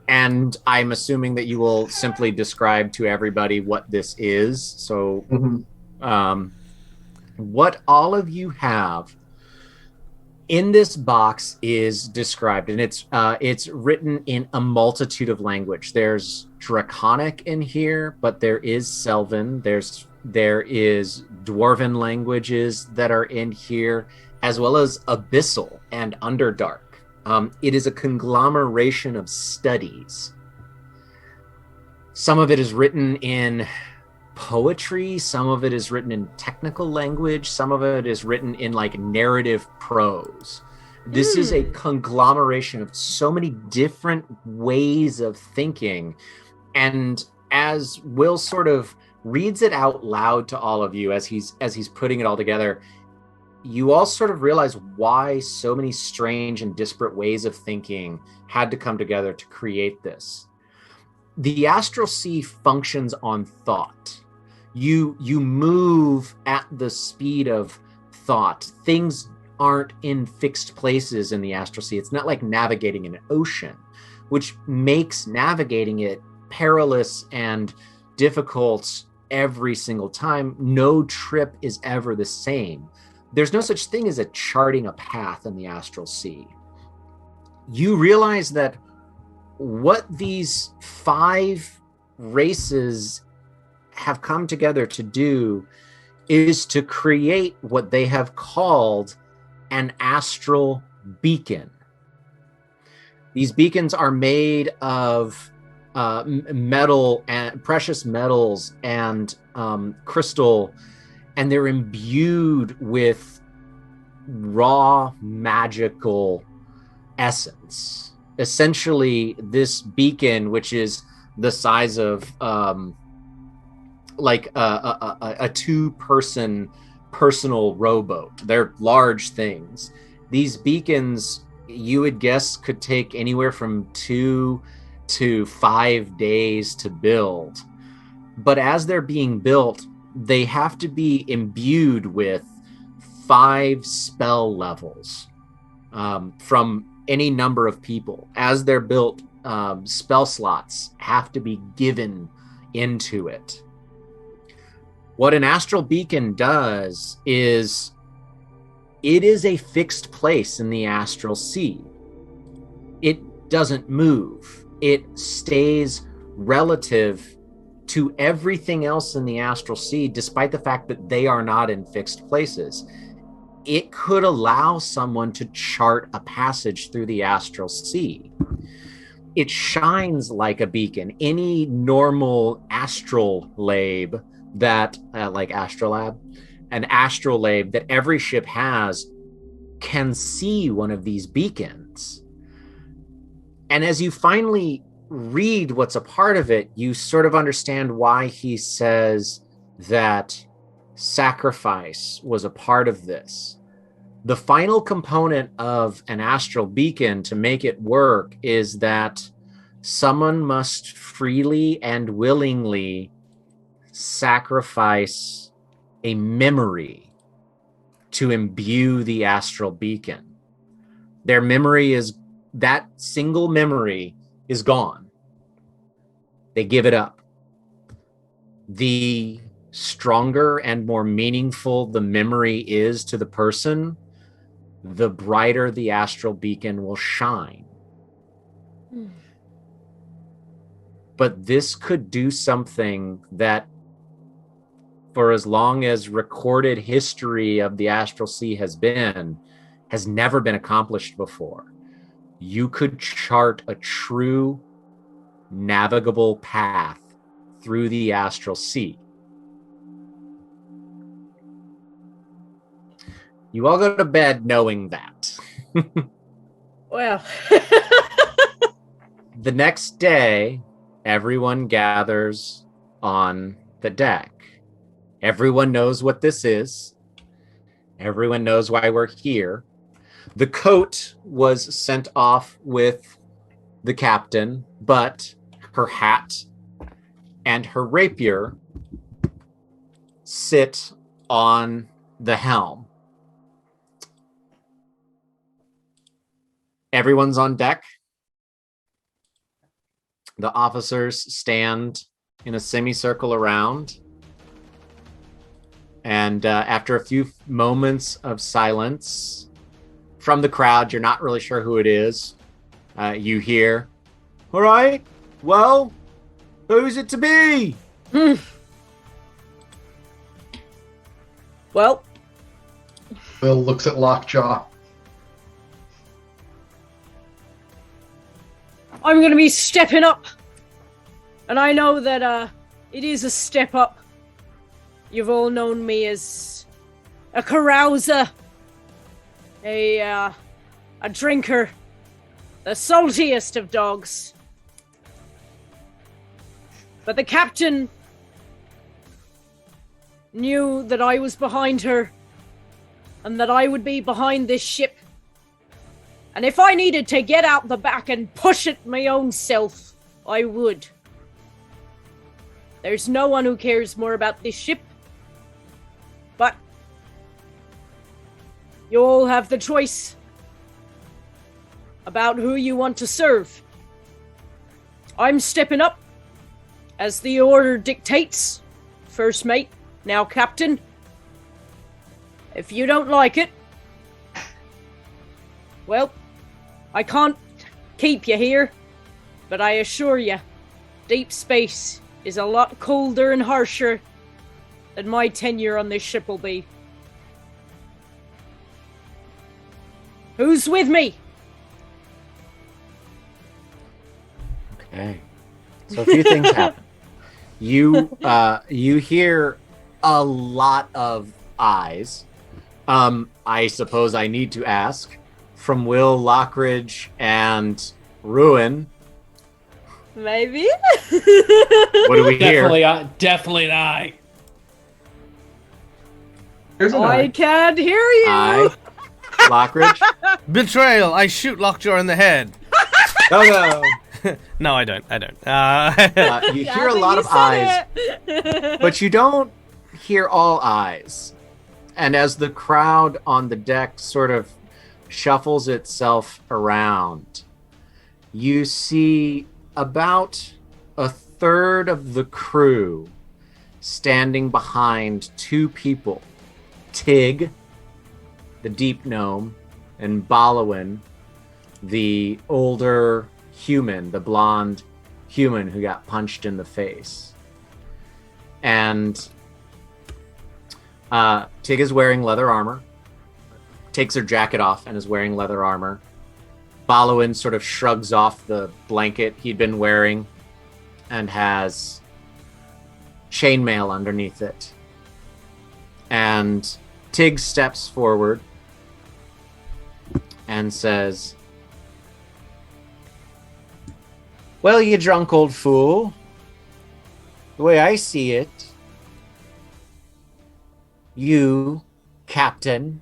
and I'm assuming that you will simply describe to everybody what this is. So what all of you have in this box is described, and it's written in a multitude of language. There's Draconic in here, but there is Sylvan. There is Dwarven languages that are in here, as well as Abyssal and Underdark. It is a conglomeration of studies. Some of it is written in poetry, some of it is written in technical language, some of it is written in like narrative prose. This is a conglomeration of so many different ways of thinking. And as Will sort of reads it out loud to all of you as he's putting it all together, you all sort of realize why so many strange and disparate ways of thinking had to come together to create this. The astral sea functions on thought. You move at the speed of thought. Things aren't in fixed places in the astral sea. It's not like navigating an ocean, which makes navigating it perilous and difficult every single time. No trip is ever the same. There's no such thing as a charting a path in the astral sea. You realize that what these 5 races have come together to do is to create what they have called an astral beacon. These beacons are made of metal and precious metals and crystal, and they're imbued with raw magical essence. Essentially, this beacon, which is the size of like a 2-person personal rowboat. They're large things. These beacons, you would guess, could take anywhere from 2 to 5 days to build. but as they're being built, they have to be imbued with 5 spell levels from any number of people. As they're built, spell slots have to be given into it. What an astral beacon does is it is a fixed place in the astral sea. It doesn't move. It stays relative to everything else in the astral sea, despite the fact that they are not in fixed places. It could allow someone to chart a passage through the astral sea. It shines like a beacon. Any normal astrolabe that, like astrolabe, an astrolabe that every ship has can see one of these beacons. And as you finally read what's a part of it, you sort of understand why he says that sacrifice was a part of this. The final component of an astral beacon to make it work is that someone must freely and willingly sacrifice a memory to imbue the astral beacon. Their memory is, that single memory is gone. They give it up. The stronger and more meaningful the memory is to the person, the brighter the astral beacon will shine. But this could do something that, for as long as recorded history of the astral sea has been, has never been accomplished before. You could chart a true navigable path through the astral sea. You all go to bed knowing that. Well. The next day, everyone gathers on the deck. Everyone knows what this is. Everyone knows why we're here. The coat was sent off with the captain, but her hat and her rapier sit on the helm. Everyone's on deck. The officers stand in a semicircle around. And after a few moments of silence from the crowd, you're not really sure who it is. You hear, "All right, well, who's it to be?" Well, Will looks at Lockjaw. I'm going to be stepping up. And I know that it is a step up. You've all known me as a carouser, a drinker, the saltiest of dogs. But the captain knew that I was behind her and that I would be behind this ship. And if I needed to get out the back and push it my own self, I would. There's no one who cares more about this ship. But you all have the choice about who you want to serve. I'm stepping up as the order dictates. First mate, now captain. If you don't like it, well, I can't keep you here, but I assure you, deep space is a lot colder and harsher than my tenure on this ship will be. Who's with me? Okay. So a few things happen. You hear a lot of eyes. I suppose I need to ask, from Will, Lockridge, and Ruin. Maybe. What do we hear? Definitely an eye. Here's an I eye. can't hear you. Lockridge. Betrayal! I shoot Lockjaw in the head. Oh no. No, I don't. I don't. You hear a lot of eyes, but you don't hear all eyes. And as the crowd on the deck sort of shuffles itself around, you see about a third of the crew standing behind two people, Tig, the deep gnome, and Balawin, the older human, the blonde human who got punched in the face. And Tig is wearing leather armor, takes her jacket off and is wearing leather armor. Balawin sort of shrugs off the blanket he'd been wearing and has chainmail underneath it. And Tig steps forward and says, "Well, you drunk old fool, the way I see it, you, Captain,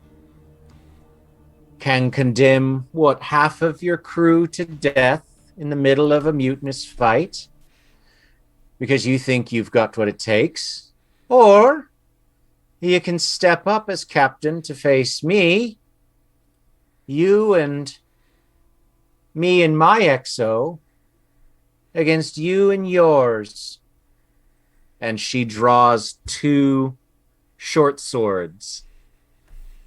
can condemn, half of your crew to death in the middle of a mutinous fight because you think you've got what it takes. Or you can step up as captain to face me, you and me and my exo, against you and yours." And she draws two short swords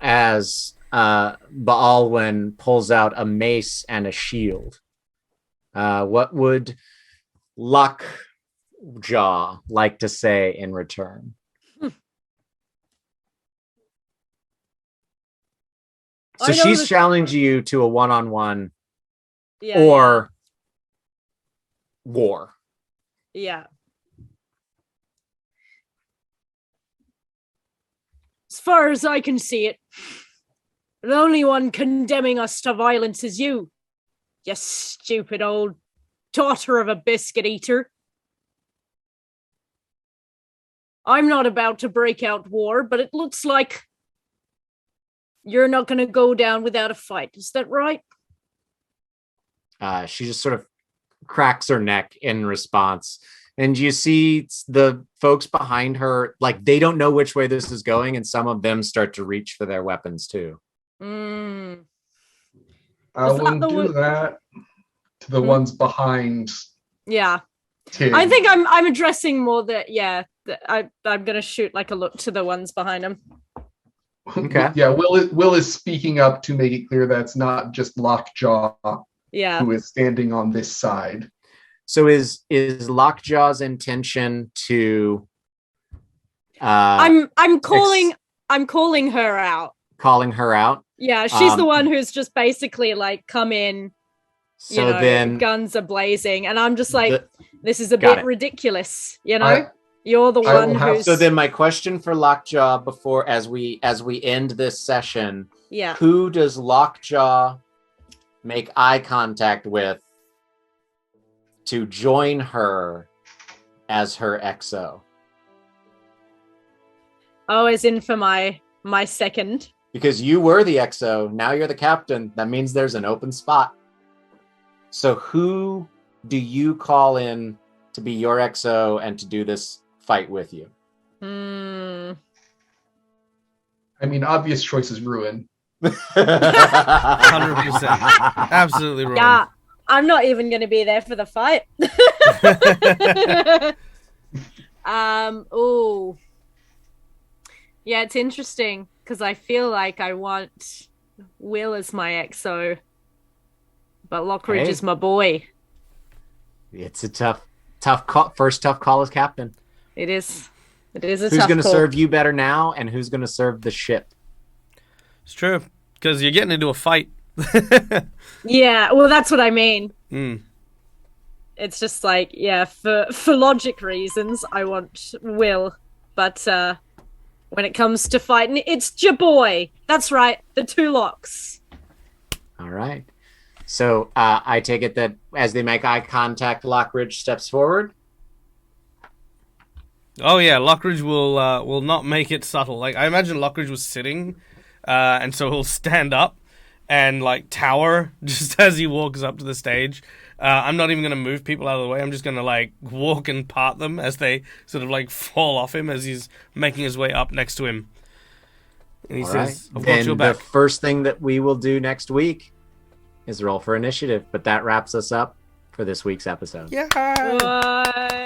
as Baalwin pulls out a mace and a shield. What would Lockjaw like to say in return? So she's challenging you to a one-on-one or war. Yeah. As far as I can see it, the only one condemning us to violence is you stupid old daughter of a biscuit eater. I'm not about to break out war, but it looks like you're not going to go down without a fight. Is that right? She just sort of cracks her neck in response. And you see the folks behind her, like, they don't know which way this is going, and some of them start to reach for their weapons too. I wouldn't do that to the ones behind. Yeah. Tig. I think I'm addressing more that, I'm going to shoot like a look to the ones behind him. Okay. Yeah, Will is speaking up to make it clear that's not just Lockjaw who is standing on this side. So is Lockjaw's intention to I'm calling her out. Calling her out? Yeah, she's the one who's just basically like come in, then guns are blazing, and I'm just like, this is a bit ridiculous, You're the one who's... So then my question for Lockjaw before, as we end this session, who does Lockjaw make eye contact with to join her as her XO? Oh, as in for my second? Because you were the XO, now you're the captain. That means there's an open spot. So who do you call in to be your XO and to do this fight with you? I mean, obvious choice is Ruin. 100%. Absolutely wrong. Yeah, I'm not even going to be there for the fight. Oh. Yeah, it's interesting because I feel like I want Will as my XO, but Lockridge is my boy. It's a tough call. First tough call as captain. It is. It is a who's tough going to call. serve you better now, and who's going to serve the ship? It's true, because you're getting into a fight. Yeah, well, that's what I mean. Mm. It's just like, for logic reasons, I want Will, but when it comes to fighting, it's your boy. That's right, the two locks. All right. So I take it that as they make eye contact, Lockridge steps forward. Oh yeah, Lockridge will not make it subtle. Like I imagine Lockridge was sitting, and so he'll stand up, and like tower just as he walks up to the stage. I'm not even going to move people out of the way. I'm just going to like walk and part them as they sort of like fall off him as he's making his way up next to him. And he says, I've got your back. The first thing that we will do next week is roll for initiative, but that wraps us up for this week's episode. Yeah. What?